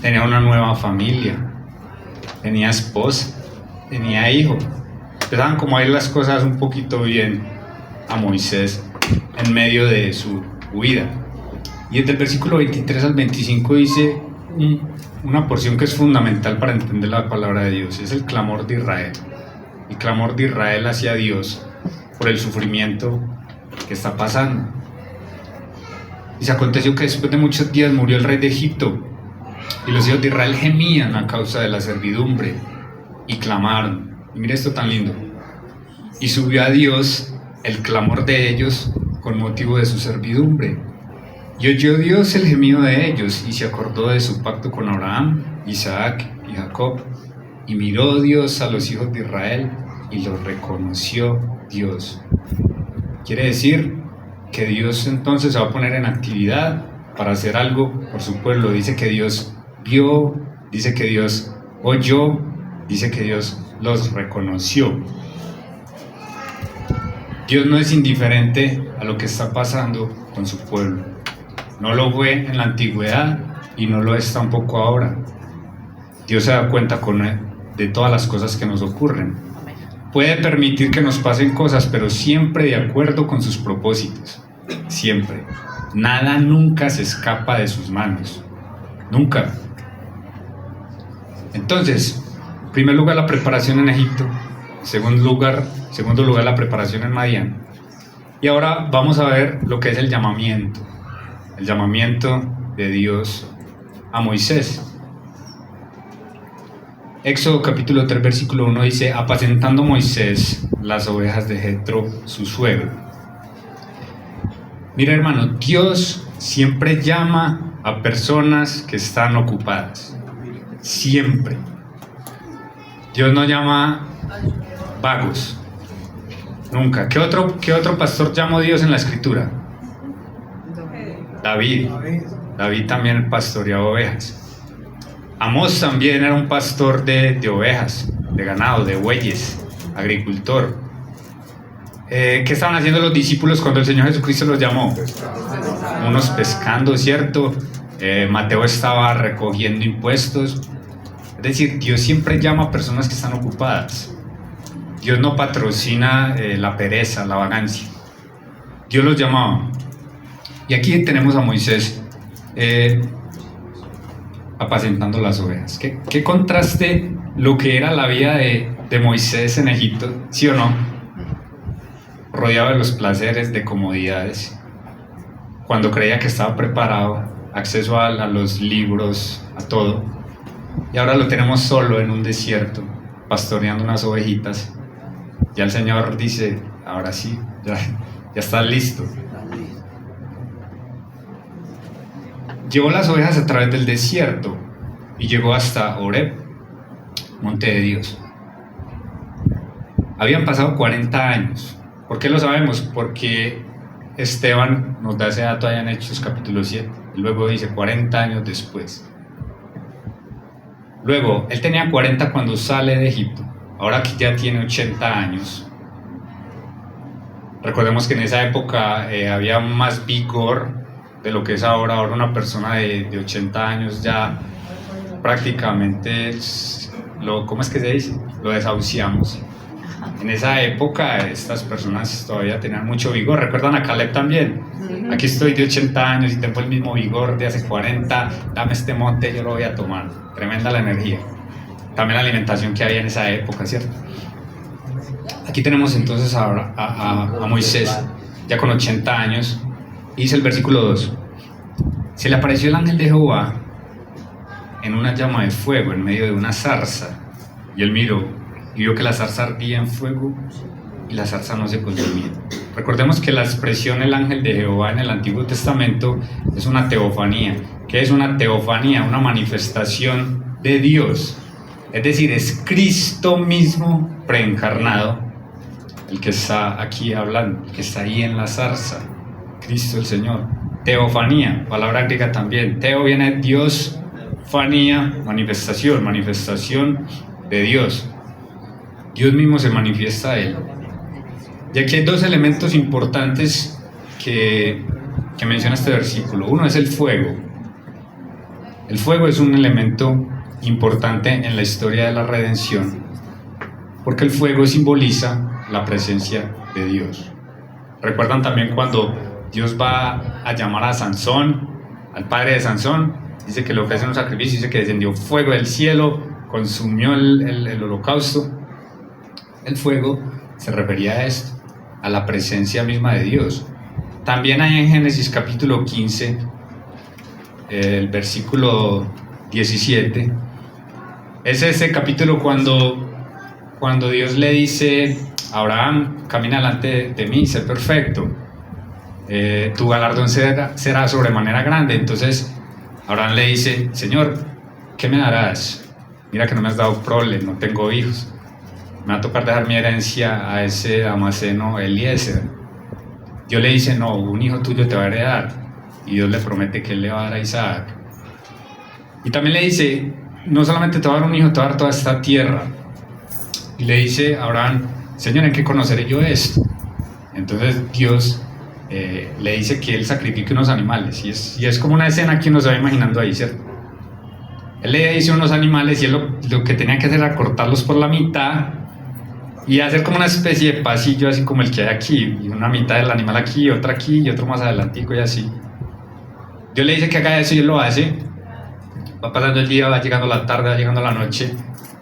tenía una nueva familia, tenía esposa, tenía hijo. Empezaban como a ir las cosas un poquito bien a Moisés en medio de su huida. Y desde el versículo 23 al 25 dice una porción que es fundamental para entender la palabra de Dios. Es el clamor de Israel. El clamor de Israel hacia Dios por el sufrimiento que está pasando. Y se aconteció que después de muchos días murió el rey de Egipto, y los hijos de Israel gemían a causa de la servidumbre y clamaron. Y mira esto tan lindo. Y subió a Dios el clamor de ellos con motivo de su servidumbre. Y oyó Dios el gemido de ellos, y se acordó de su pacto con Abraham, Isaac y Jacob. Y miró Dios a los hijos de Israel y los reconoció Dios. Quiere decir que Dios entonces se va a poner en actividad para hacer algo por su pueblo. Dice que Dios vio, dice que Dios oyó, dice que Dios los reconoció. Dios no es indiferente a lo que está pasando con su pueblo. No lo fue en la antigüedad y no lo es tampoco ahora. Dios se da cuenta de todas las cosas que nos ocurren. Puede permitir que nos pasen cosas, pero siempre de acuerdo con sus propósitos. Siempre. Nada nunca se escapa de sus manos. Nunca. Entonces, en primer lugar, la preparación en Egipto. Segundo lugar, la preparación en Madián. Y ahora vamos a ver lo que es el llamamiento. El llamamiento de Dios a Moisés. Éxodo capítulo 3 versículo 1 dice: apacentando Moisés las ovejas de Jetro, su suegro. Mira, hermano, Dios siempre llama a personas que están ocupadas. Siempre. Dios no llama vagos. Nunca. ¿Qué otro pastor llamó Dios en la escritura? David. David también pastoreaba ovejas. Amós también era un pastor de ovejas, de ganado, de bueyes, agricultor. ¿Qué estaban haciendo los discípulos cuando el Señor Jesucristo los llamó? Unos pescando, ¿cierto? Mateo estaba recogiendo impuestos. Es decir, Dios siempre llama a personas que están ocupadas. Dios no patrocina la pereza, la vagancia. Dios los llamaba. Y aquí tenemos a Moisés apacentando las ovejas. ¿Qué contraste lo que era la vida de Moisés en Egipto, ¿sí o no? Rodeado de los placeres, de comodidades. Cuando creía que estaba preparado, acceso a los libros, a todo. Y ahora lo tenemos solo en un desierto, pastoreando unas ovejitas. Ya el Señor dice: ahora sí, ya estás listo. Llevó las ovejas a través del desierto y llegó hasta Horeb, monte de Dios. Habían pasado 40 años. ¿Por qué lo sabemos? Porque Esteban nos da ese dato allá en Hechos capítulo 7. Y luego dice 40 años después. Luego, él tenía 40 cuando sale de Egipto. Ahora aquí ya tiene 80 años. Recordemos que en esa época había más vigor de lo que es ahora. Ahora una persona de 80 años ya prácticamente, ¿cómo es que se dice? Lo desahuciamos. En esa época estas personas todavía tenían mucho vigor. ¿Recuerdan a Caleb también? Aquí estoy de 80 años y tengo el mismo vigor de hace 40. Dame este monte, yo lo voy a tomar. Tremenda la energía. También la alimentación que había en esa época, ¿cierto? Aquí tenemos entonces ahora a Moisés, ya con 80 años. Y dice el versículo 2: se le apareció el ángel de Jehová en una llama de fuego en medio de una zarza, y él miró y vio que la zarza ardía en fuego y la zarza no se consumía. Recordemos que la expresión el ángel de Jehová en el Antiguo Testamento es una teofanía. ¿Qué es una teofanía? Una manifestación de Dios, es decir, es Cristo mismo preencarnado el que está aquí hablando, el que está ahí en la zarza, Cristo el Señor. Teofanía, palabra griega también. Teo viene de Dios, fanía, manifestación, manifestación de Dios. Dios mismo se manifiesta a él. Y aquí hay dos elementos importantes que menciona este versículo. Uno es el fuego. El fuego es un elemento importante en la historia de la redención, porque el fuego simboliza la presencia de Dios. ¿Recuerdan también cuando Dios va a llamar a Sansón, al padre de Sansón? Dice que le ofrecen un sacrificio, dice que descendió fuego del cielo, consumió el holocausto. El fuego se refería a esto, a la presencia misma de Dios. También hay en Génesis capítulo 15, el versículo 17. Es ese capítulo cuando Dios le dice a Abraham: camina delante de mí, sé perfecto, tu galardón será sobremanera grande. Entonces Abraham le dice: Señor, ¿qué me darás? Mira que no me has dado prole, no tengo hijos, me va a tocar dejar mi herencia a ese Damaseno Eliezer. Dios le dice: no, un hijo tuyo te va a heredar. Y Dios le promete que él le va a dar a Isaac. Y también le dice: no solamente te va a dar un hijo, te va a dar toda esta tierra. Y le dice a Abraham: Señor, ¿en qué conoceré yo esto? Entonces Dios le dice que él sacrifique unos animales. Y es como una escena que uno se va imaginando ahí, ¿cierto? Él le dice unos animales y él lo que tenía que hacer era cortarlos por la mitad y hacer como una especie de pasillo, así como el que hay aquí, y una mitad del animal aquí, otra aquí y otro más adelantico y así. Dios le dice que haga eso y él lo hace. Va pasando el día, va llegando la tarde, va llegando la noche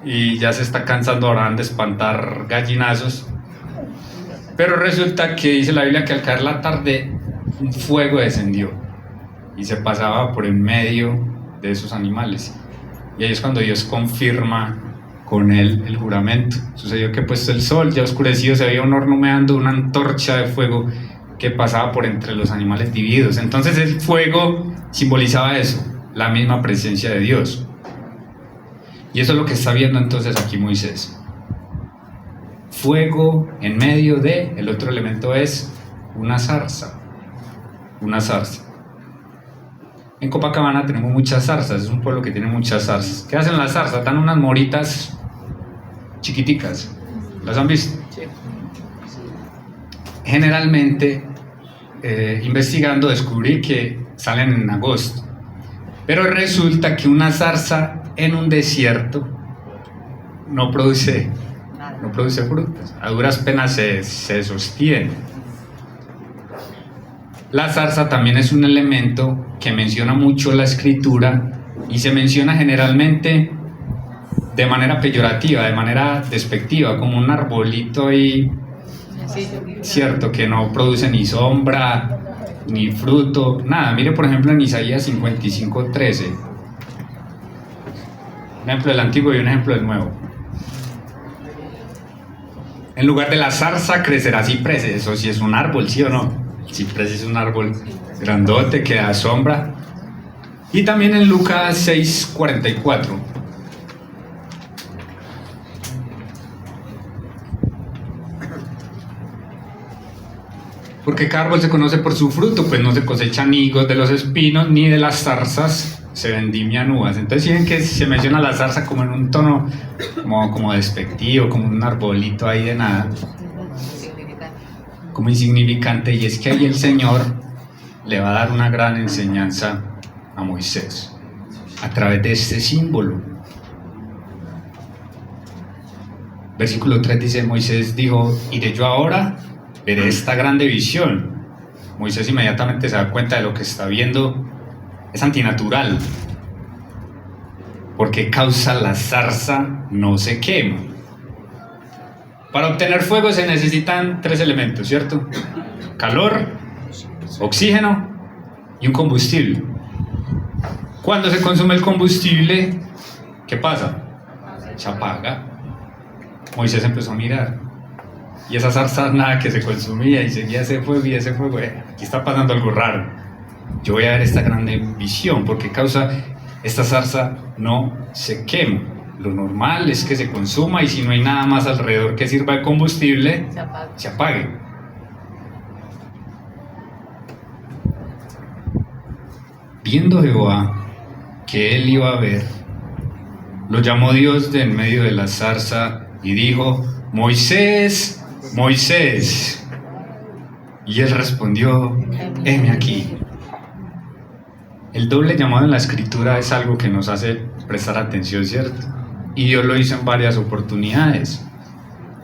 y ya se está cansando Abraham de espantar gallinazos. Pero resulta que dice la Biblia que al caer la tarde un fuego descendió y se pasaba por en medio de esos animales. Y ahí es cuando Dios confirma con él el juramento. Sucedió que puesto el sol, ya oscurecido, se veía un horno humeando, una antorcha de fuego que pasaba por entre los animales divididos. Entonces el fuego simbolizaba eso, la misma presencia de Dios. Y eso es lo que está viendo entonces aquí Moisés. Fuego en medio de, el otro elemento es una zarza. Una zarza. En Copacabana tenemos muchas zarzas, es un pueblo que tiene muchas zarzas. ¿Qué hacen las zarzas? Dan unas moritas chiquiticas. ¿Las han visto? Sí. Generalmente, investigando, descubrí que salen en agosto. Pero resulta que una zarza en un desierto no produce frutas. A duras penas se sostiene. La zarza también es un elemento que menciona mucho la escritura y se menciona generalmente de manera peyorativa, de manera despectiva, como un arbolito ahí, cierto, que no produce ni sombra, ni fruto, nada. Mire por ejemplo en Isaías 55:13, un ejemplo del Antiguo y un ejemplo del Nuevo. En lugar de la zarza crecerá ciprés. Eso sí es un árbol, ¿sí o no? El ciprés es un árbol grandote que da sombra. Y también en Lucas 6:44. Porque cada árbol se conoce por su fruto, pues no se cosechan higos de los espinos, ni de las zarzas se vendimian uvas. Entonces, si ven que se menciona la zarza como en un tono como despectivo, como un arbolito ahí de nada, como insignificante, y es que ahí el Señor le va a dar una gran enseñanza a Moisés a través de este símbolo. Versículo 3 dice: Moisés dijo: iré yo ahora, veré esta grande visión. Moisés inmediatamente se da cuenta de lo que está viendo es antinatural. ¿Por qué causa la zarza no se quema? Para obtener fuego se necesitan 3 elementos, ¿cierto? Calor, oxígeno y un combustible. Cuando se consume el combustible, ¿qué pasa? Se apaga. Moisés empezó a mirar y esa zarza nada que se consumía y seguía ese fuego y ese fuego. Aquí está pasando algo raro. Yo voy a ver esta grande visión. ¿Por qué causa esta zarza no se quema? Lo normal es que se consuma y si no hay nada más alrededor que sirva de combustible, se apague. Viendo Jehová que él iba a ver, lo llamó Dios de en medio de la zarza y dijo: Moisés, Moisés. Y él respondió: heme aquí. El doble llamado en la escritura es algo que nos hace prestar atención, ¿cierto? Y Dios lo hizo en varias oportunidades.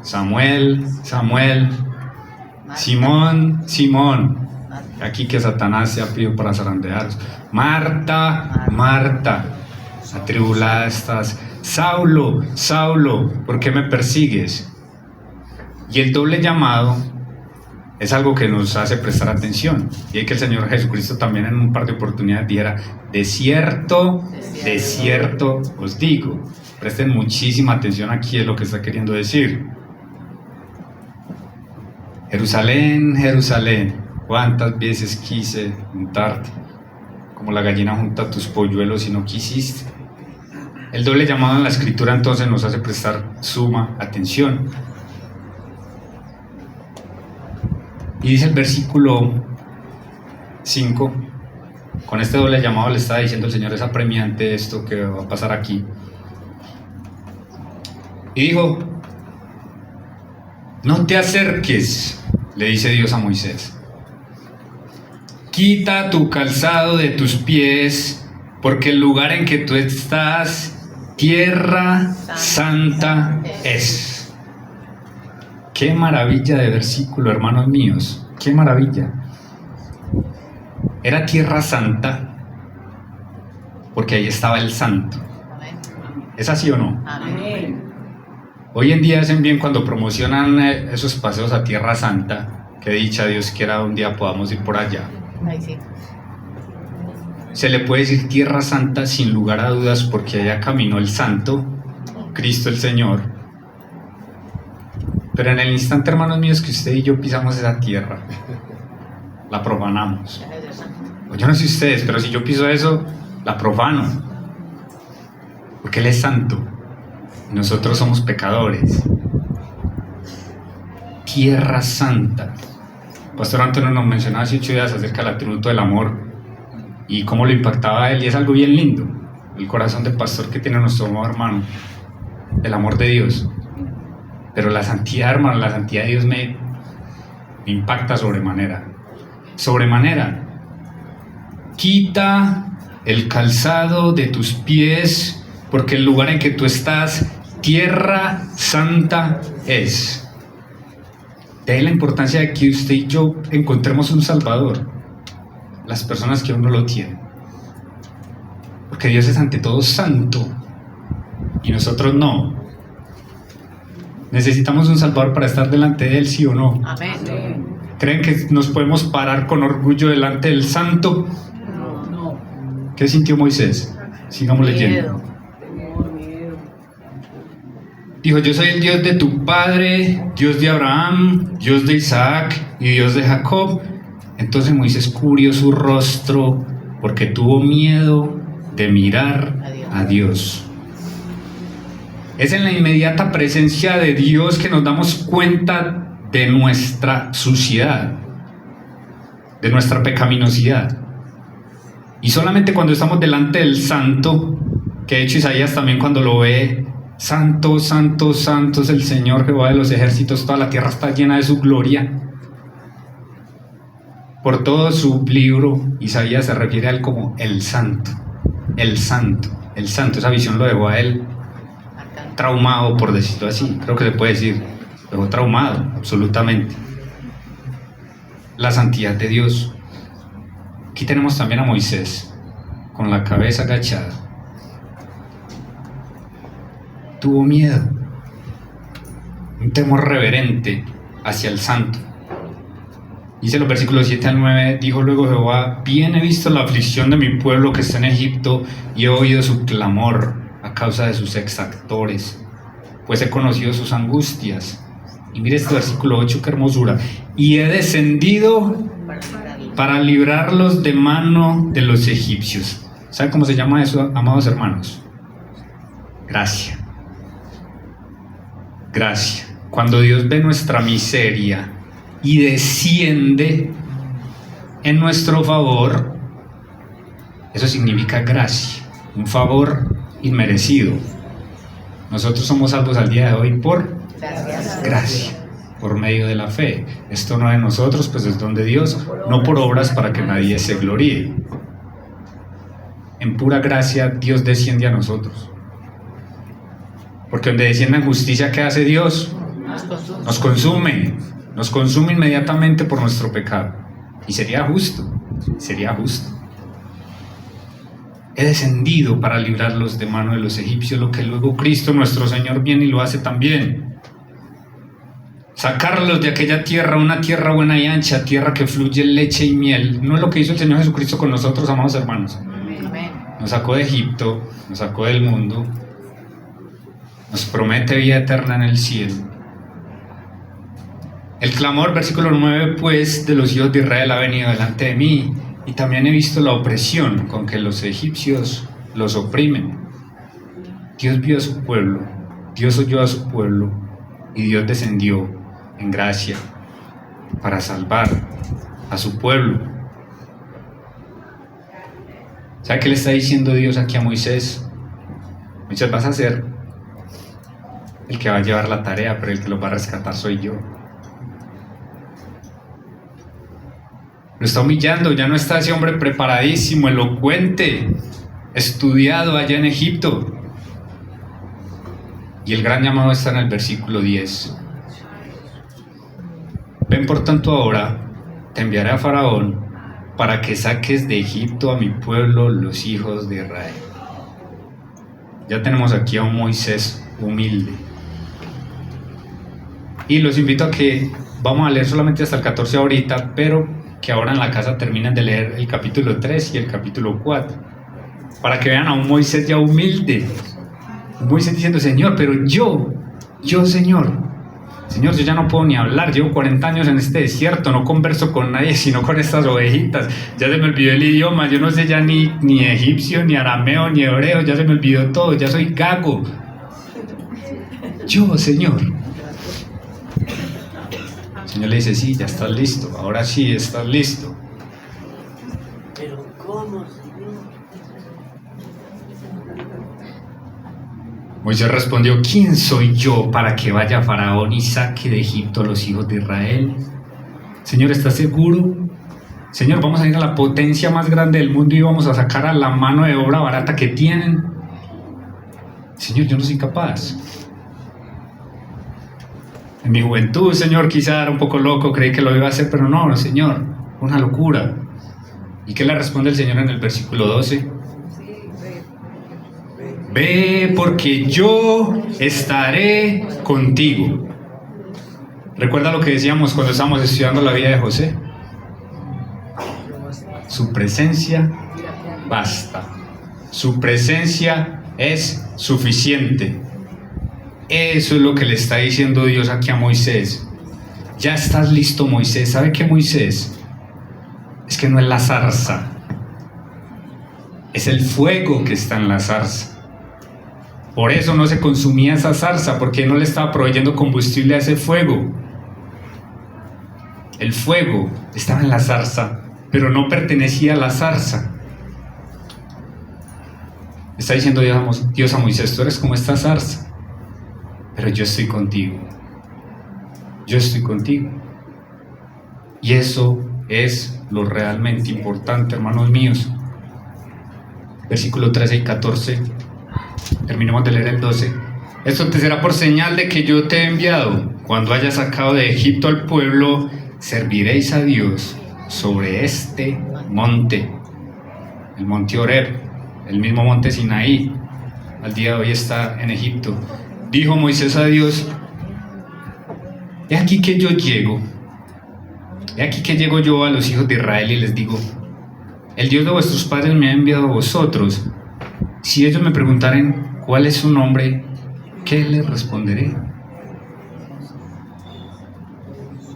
Samuel, Samuel, Simón, Simón. Aquí que Satanás se ha pedido para zarandearos. Marta, Marta, atribulada estás. Saulo, Saulo, ¿por qué me persigues? Y el doble llamado es algo que nos hace prestar atención. Y hay que el Señor Jesucristo también en un par de oportunidades dijera: de cierto, de cierto os digo. Presten muchísima atención aquí a lo que está queriendo decir. Jerusalén, Jerusalén, cuántas veces quise juntarte, como la gallina junta tus polluelos y no quisiste. El doble llamado en la escritura entonces nos hace prestar suma atención. Y dice el versículo 5, con este doble llamado le está diciendo el Señor: es apremiante esto que va a pasar aquí. Y dijo: no te acerques, le dice Dios a Moisés. Quita tu calzado de tus pies, porque el lugar en que tú estás, tierra santa es. Qué maravilla de versículo, hermanos míos, qué maravilla. Era tierra santa porque ahí estaba el santo. ¿Es así o no? Amén. Hoy en día hacen bien cuando promocionan esos paseos a Tierra Santa, que dicha Dios quiera un día podamos ir por allá. Ahí sí. Se le puede decir Tierra Santa sin lugar a dudas porque allá caminó el Santo, Cristo el Señor. Pero en el instante, hermanos míos, que usted y yo pisamos esa tierra, la profanamos. Pues yo no sé ustedes, pero si yo piso eso, la profano. Porque Él es santo. Nosotros somos pecadores. Tierra Santa. Pastor Antonio nos mencionaba hace 8 días acerca del atributo del amor y cómo lo impactaba a él, y es algo bien lindo, el corazón de pastor que tiene nuestro hermano, el amor de Dios. Pero la santidad, hermano, la santidad de Dios me impacta sobremanera. Sobremanera. Quita el calzado de tus pies, porque el lugar en que tú estás, tierra santa es. De ahí la importancia de que usted y yo encontremos un Salvador, las personas que aún no lo tienen. Porque Dios es ante todo santo y nosotros no. Necesitamos un Salvador para estar delante de Él, ¿sí o no? Amén. ¿Creen que nos podemos parar con orgullo delante del Santo? No. ¿Qué sintió Moisés? Sigamos leyendo. Dijo: yo soy el Dios de tu padre, Dios de Abraham, Dios de Isaac y Dios de Jacob. Entonces Moisés cubrió su rostro porque tuvo miedo de mirar a Dios. Es en la inmediata presencia de Dios que nos damos cuenta de nuestra suciedad, de nuestra pecaminosidad. Y solamente cuando estamos delante del Santo, que de hecho Isaías también cuando lo ve: santo, santo, santo es el Señor Jehová de los ejércitos, toda la tierra está llena de su gloria. Por todo su libro, Isaías se refiere a él como el santo, el santo, el santo. Esa visión lo dejó a él traumado, por decirlo así. Creo que se puede decir, lo dejó traumado, absolutamente. La santidad de Dios. Aquí tenemos también a Moisés, con la cabeza agachada. Tuvo miedo, un temor reverente hacia el santo. Dice los versículos 7 al 9: dijo luego Jehová: bien he visto la aflicción de mi pueblo que está en Egipto, y he oído su clamor a causa de sus exactores, pues he conocido sus angustias. Y mire este versículo 8, qué hermosura: y he descendido para librarlos de mano de los egipcios. ¿Sabe cómo se llama eso, amados hermanos? Gracia. Gracia. Cuando Dios ve nuestra miseria y desciende en nuestro favor, Eso significa gracia, un favor inmerecido. Nosotros somos salvos al día de hoy por gracia, por medio de la fe. Esto no es de nosotros, pues es don de Dios, no por obras para que nadie se gloríe. En pura gracia Dios desciende a nosotros. Porque donde descienda en justicia, ¿qué hace Dios? Nos consume inmediatamente por nuestro pecado. Y sería justo. He descendido para librarlos de mano de los egipcios, lo que luego Cristo nuestro Señor viene y lo hace también. Sacarlos de aquella tierra, una tierra buena y ancha, tierra que fluye leche y miel. No es lo que hizo el Señor Jesucristo con nosotros, amados hermanos. Nos sacó de Egipto, nos sacó del mundo, nos promete vida eterna en el cielo. El clamor, versículo 9, pues, de los hijos de Israel ha venido delante de mí, y también he visto la opresión con que los egipcios los oprimen. Dios vio a su pueblo, Dios oyó a su pueblo, y Dios descendió en gracia para salvar a su pueblo. ¿Sabe qué le está diciendo Dios aquí a Moisés? Moisés, vas a ser el que va a llevar la tarea, pero el que lo va a rescatar soy yo. Lo está humillando, ya no está ese hombre preparadísimo, elocuente, estudiado allá en Egipto. Y el gran llamado está en el versículo 10. Ven por tanto ahora, te enviaré a Faraón, para que saques de Egipto a mi pueblo, los hijos de Israel. Ya tenemos aquí a un Moisés humilde. Y los invito a que vamos a leer solamente hasta el 14 ahorita, pero que ahora en la casa terminen de leer el capítulo 3 y el capítulo 4, para que vean a un Moisés ya humilde. Un Moisés diciendo, Señor, pero yo Señor, yo ya no puedo ni hablar, llevo 40 años en este desierto, no converso con nadie sino con estas ovejitas, ya se me olvidó el idioma, yo no sé ya ni egipcio, ni arameo, ni hebreo, ya se me olvidó todo, ya soy gago. Yo, Señor. El Señor le dice, sí, ya estás listo, ahora sí estás listo. Pero ¿cómo, Señor? Moisés respondió, ¿quién soy yo para que vaya a Faraón y saque de Egipto a los hijos de Israel? Señor, ¿estás seguro? Señor, vamos a ir a la potencia más grande del mundo y vamos a sacar a la mano de obra barata que tienen. Señor, yo no soy capaz. En mi juventud, Señor, quizá era un poco loco, creí que lo iba a hacer, pero no, Señor, una locura. ¿Y qué le responde el Señor en el versículo 12? Ve, porque yo estaré contigo. ¿Recuerda lo que decíamos cuando estábamos estudiando la vida de José? Su presencia basta. Su presencia es suficiente. Eso es lo que le está diciendo Dios aquí a Moisés. Ya estás listo, Moisés. ¿Sabe qué, Moisés? Es que no es la zarza, es el fuego que está en la zarza. Por eso no se consumía esa zarza, porque no le estaba proveyendo combustible a ese fuego. El fuego estaba en la zarza, pero no pertenecía a la zarza. Está diciendo Dios a Moisés, tú eres como esta zarza, pero yo estoy contigo. Yo estoy contigo. Y eso es lo realmente importante, hermanos míos. Versículo 13 y 14. Terminemos de leer el 12. Esto te será por señal de que yo te he enviado. Cuando hayas sacado de Egipto al pueblo, serviréis a Dios sobre este monte, el monte Horeb, el mismo monte Sinaí. Al día de hoy está en Egipto. Dijo Moisés a Dios, he aquí que yo llego. He aquí que llego yo a los hijos de Israel y les digo, el Dios de vuestros padres me ha enviado a vosotros. Si ellos me preguntaren cuál es su nombre, ¿qué les responderé?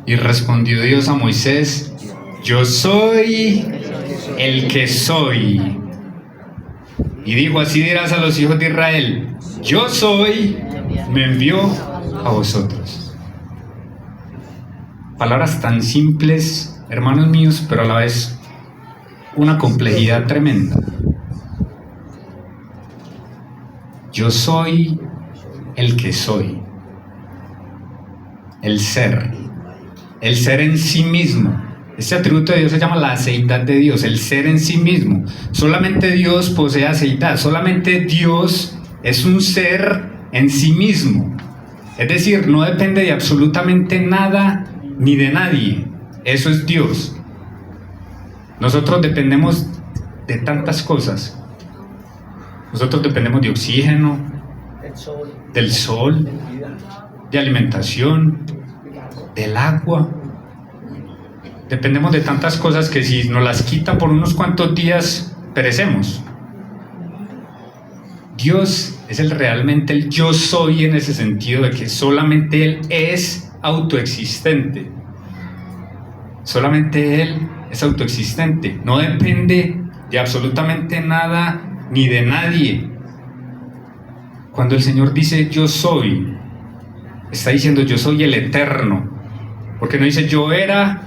Y respondió Dios a Moisés, yo soy el que soy. Y dijo, así dirás a los hijos de Israel, yo soy, me envió a vosotros. Palabras tan simples, hermanos míos, pero a la vez una complejidad tremenda. Yo soy el que soy. El ser en sí mismo. Este atributo de Dios se llama la aceidad de Dios, el ser en sí mismo. Solamente Dios posee aceidad, solamente Dios es un ser en sí mismo. Es decir, no depende de absolutamente nada ni de nadie. Eso es Dios. Nosotros dependemos de tantas cosas. Nosotros dependemos de oxígeno, del sol, de alimentación, del agua. Dependemos de tantas cosas que si nos las quitan por unos cuantos días, perecemos. Dios es realmente el yo soy, en ese sentido de que solamente Él es autoexistente. Solamente Él es autoexistente. No depende de absolutamente nada ni de nadie. Cuando el Señor dice yo soy, está diciendo yo soy el eterno. Porque no dice yo era,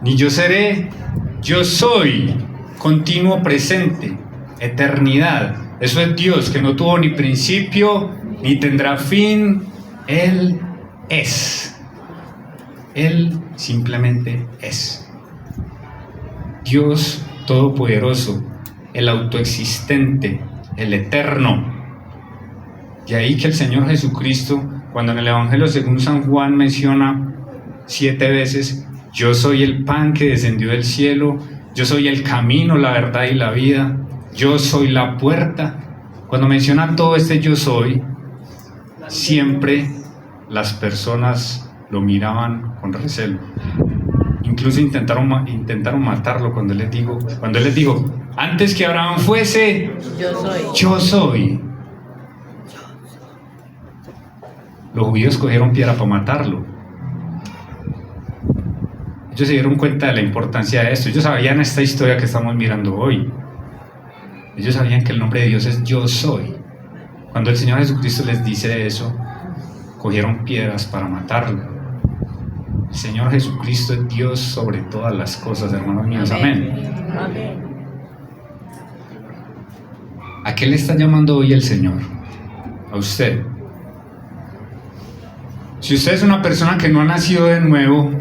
ni yo seré, yo soy, continuo presente, eternidad. Eso es Dios, que no tuvo ni principio, ni tendrá fin. Él es. Él simplemente es. Dios todopoderoso, el autoexistente, el eterno. De ahí que el Señor Jesucristo, cuando en el Evangelio según San Juan menciona 7 veces, yo soy el pan que descendió del cielo, yo soy el camino, la verdad y la vida, yo soy la puerta. Cuando menciona todo este yo soy, siempre las personas lo miraban con recelo. Incluso intentaron matarlo cuando él les dijo, antes que Abraham fuese, yo soy. Los judíos cogieron piedra para matarlo. Ellos se dieron cuenta de la importancia de esto. Ellos sabían esta historia que estamos mirando hoy. Ellos sabían que el nombre de Dios es yo soy. Cuando el Señor Jesucristo les dice eso, cogieron piedras para matarlo. El Señor Jesucristo es Dios sobre todas las cosas, hermanos míos. Amén. Amén. ¿A qué le está llamando hoy el Señor? A usted. Si usted es una persona que no ha nacido de nuevo,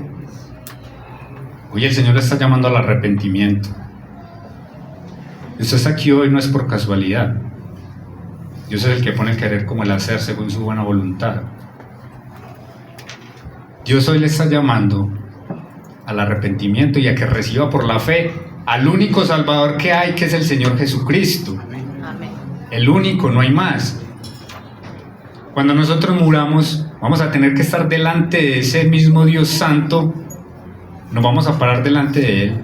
hoy el Señor le está llamando al arrepentimiento. Usted está aquí hoy no es por casualidad. Dios es el que pone el querer como el hacer según su buena voluntad. Dios hoy le está llamando al arrepentimiento y a que reciba por la fe al único Salvador que hay, que es el Señor Jesucristo. Amén. El único, no hay más. Cuando nosotros muramos, vamos a tener que estar delante de ese mismo Dios Santo. Nos vamos a parar delante de Él.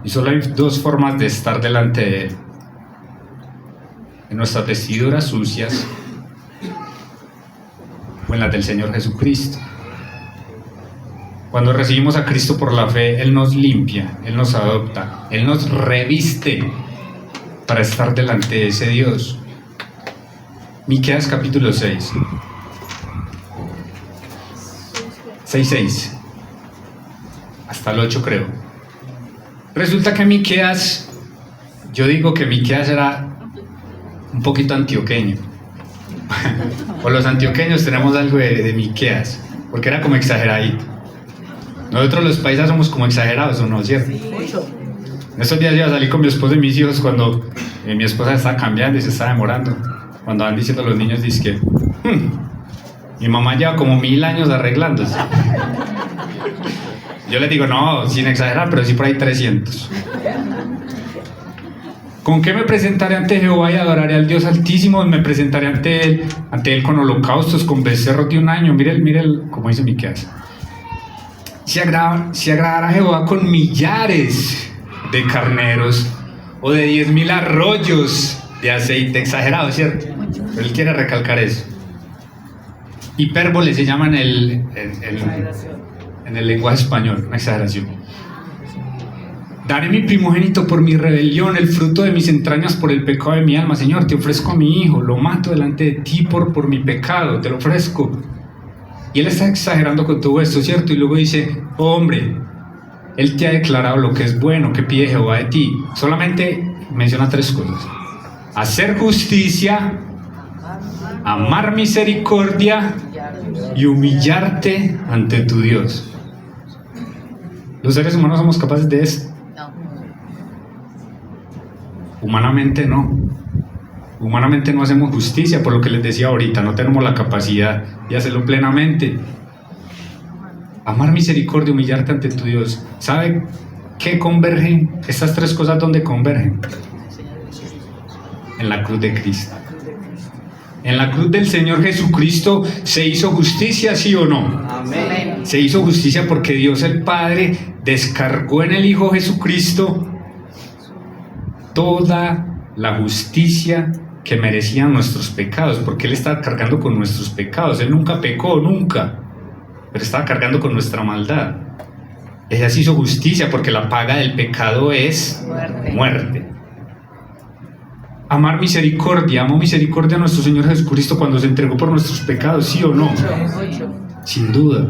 Y solo hay 2 formas de estar delante de Él: en nuestras vestiduras sucias o en las del Señor Jesucristo. Cuando recibimos a Cristo por la fe, Él nos limpia, Él nos adopta, Él nos reviste para estar delante de ese Dios. Miqueas capítulo 6. 6:6 hasta el 8 creo. Resulta que Miqueas, yo digo que Miqueas era un poquito antioqueño. O los antioqueños tenemos algo de Miqueas, porque era como exageradito. Nosotros los paisas somos como exagerados, ¿o no? ¿Cierto? Mucho. En estos días iba a salir con mi esposo y mis hijos cuando mi esposa estaba cambiando y se estaba demorando. Cuando van diciendo los niños, dizque, mi mamá lleva como 1000 años arreglándose. Yo les digo, no, sin exagerar, pero sí por ahí 300. ¿Con qué me presentaré ante Jehová y adoraré al Dios Altísimo? Me presentaré ante él con holocaustos, con becerros de 1 año. Mire como dice Miqueas. Si agradará a Jehová con millares de carneros o de 10,000 arroyos de aceite. Exagerado, ¿cierto? Pero él quiere recalcar eso. Hipérbole se llama en el lenguaje español, una exageración. Daré mi primogénito por mi rebelión, el fruto de mis entrañas por el pecado de mi alma. Señor, te ofrezco a mi hijo, lo mato delante de ti por mi pecado, te lo ofrezco. Y él está exagerando con todo esto, ¿cierto? Y luego dice, oh hombre, Él te ha declarado lo que es bueno, que pide Jehová de ti. Solamente menciona 3 cosas: hacer justicia, amar misericordia y humillarte ante tu Dios. ¿Los seres humanos somos capaces de esto? Humanamente no. Humanamente no hacemos justicia, por lo que les decía ahorita, no tenemos la capacidad de hacerlo plenamente. Amar misericordia, humillarte ante tu Dios. ¿Sabe qué convergen? Estas 3 cosas, ¿dónde convergen? En la cruz de Cristo. En la cruz del Señor Jesucristo se hizo justicia, ¿sí o no? Amén. Se hizo justicia porque Dios el Padre descargó en el Hijo Jesucristo toda la justicia que merecían nuestros pecados, porque Él estaba cargando con nuestros pecados. Él nunca pecó, nunca, pero estaba cargando con nuestra maldad. Ella se hizo justicia porque la paga del pecado es muerte. Amar misericordia, amó misericordia a nuestro Señor Jesucristo cuando se entregó por nuestros pecados, ¿sí o no? Sin duda.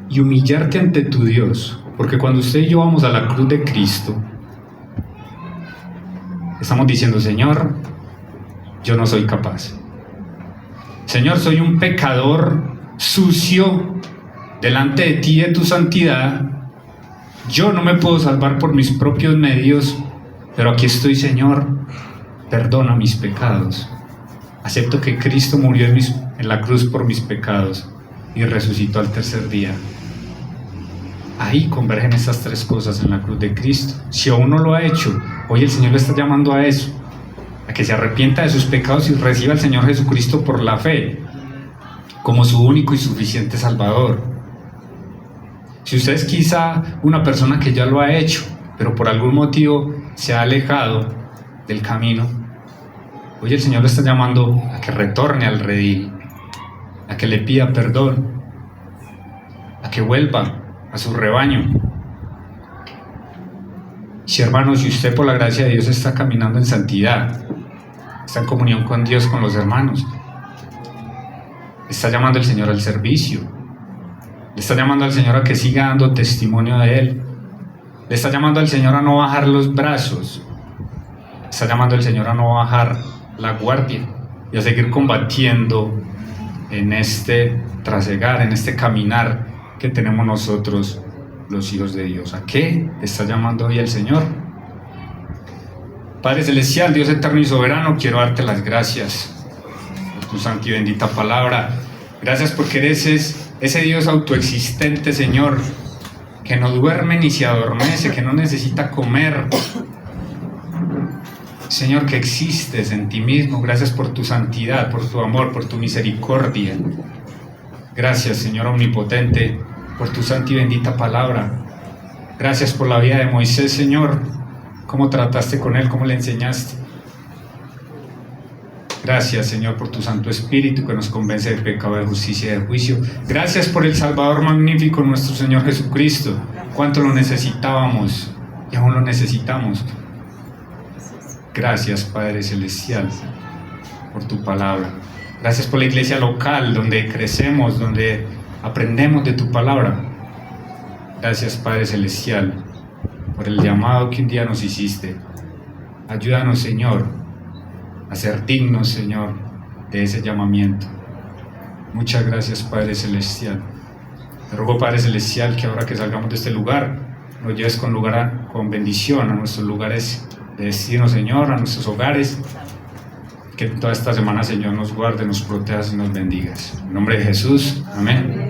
Y humillarte ante tu Dios, porque cuando usted y yo vamos a la cruz de Cristo, estamos diciendo: Señor, yo no soy capaz. Señor, soy un pecador sucio delante de ti, de tu santidad. Yo no me puedo salvar por mis propios medios, pero aquí estoy, Señor. Perdona mis pecados. Acepto que Cristo murió en la cruz por mis pecados y resucitó al 3er día. Ahí convergen estas 3 cosas en la cruz de Cristo. Si aún no lo ha hecho, hoy el Señor le está llamando a eso, a que se arrepienta de sus pecados y reciba al Señor Jesucristo por la fe como su único y suficiente Salvador. Si usted es quizá una persona que ya lo ha hecho, pero por algún motivo se ha alejado del camino, hoy el Señor le está llamando a que retorne al redil, a que le pida perdón, a que vuelva a su rebaño. Si, hermanos, si usted por la gracia de Dios está caminando en santidad, está en comunión con Dios, con los hermanos, está llamando al Señor al servicio, le está llamando al Señor a que siga dando testimonio de Él, le está llamando al Señor a no bajar los brazos, está llamando al Señor a no bajar la guardia y a seguir combatiendo en este trasegar, en este caminar que tenemos nosotros, los hijos de Dios. ¿A qué te está llamando hoy el Señor? Padre Celestial, Dios eterno y soberano, quiero darte las gracias por tu santa y bendita palabra. Gracias porque eres ese Dios autoexistente, Señor, que no duerme ni se adormece, que no necesita comer. Señor, que existes en ti mismo. Gracias por tu santidad, por tu amor, por tu misericordia. Gracias, Señor omnipotente, por tu santa y bendita palabra. Gracias por la vida de Moisés, Señor, cómo trataste con él, cómo le enseñaste. Gracias, Señor, por tu Santo Espíritu que nos convence de pecado, de justicia y de juicio. Gracias por el Salvador magnífico, nuestro Señor Jesucristo. Cuánto lo necesitábamos y aún lo necesitamos. Gracias, Padre Celestial, por tu palabra. Gracias por la iglesia local, donde crecemos, donde aprendemos de tu palabra. Gracias, Padre Celestial, por el llamado que un día nos hiciste. Ayúdanos, Señor, a ser dignos, Señor, de ese llamamiento. Muchas gracias, Padre Celestial. Te ruego, Padre Celestial, que ahora que salgamos de este lugar, nos lleves con bendición a nuestros lugares de destino, Señor, a nuestros hogares. Que toda esta semana, Señor, nos guarde, nos protejas y nos bendigas. En nombre de Jesús, amén.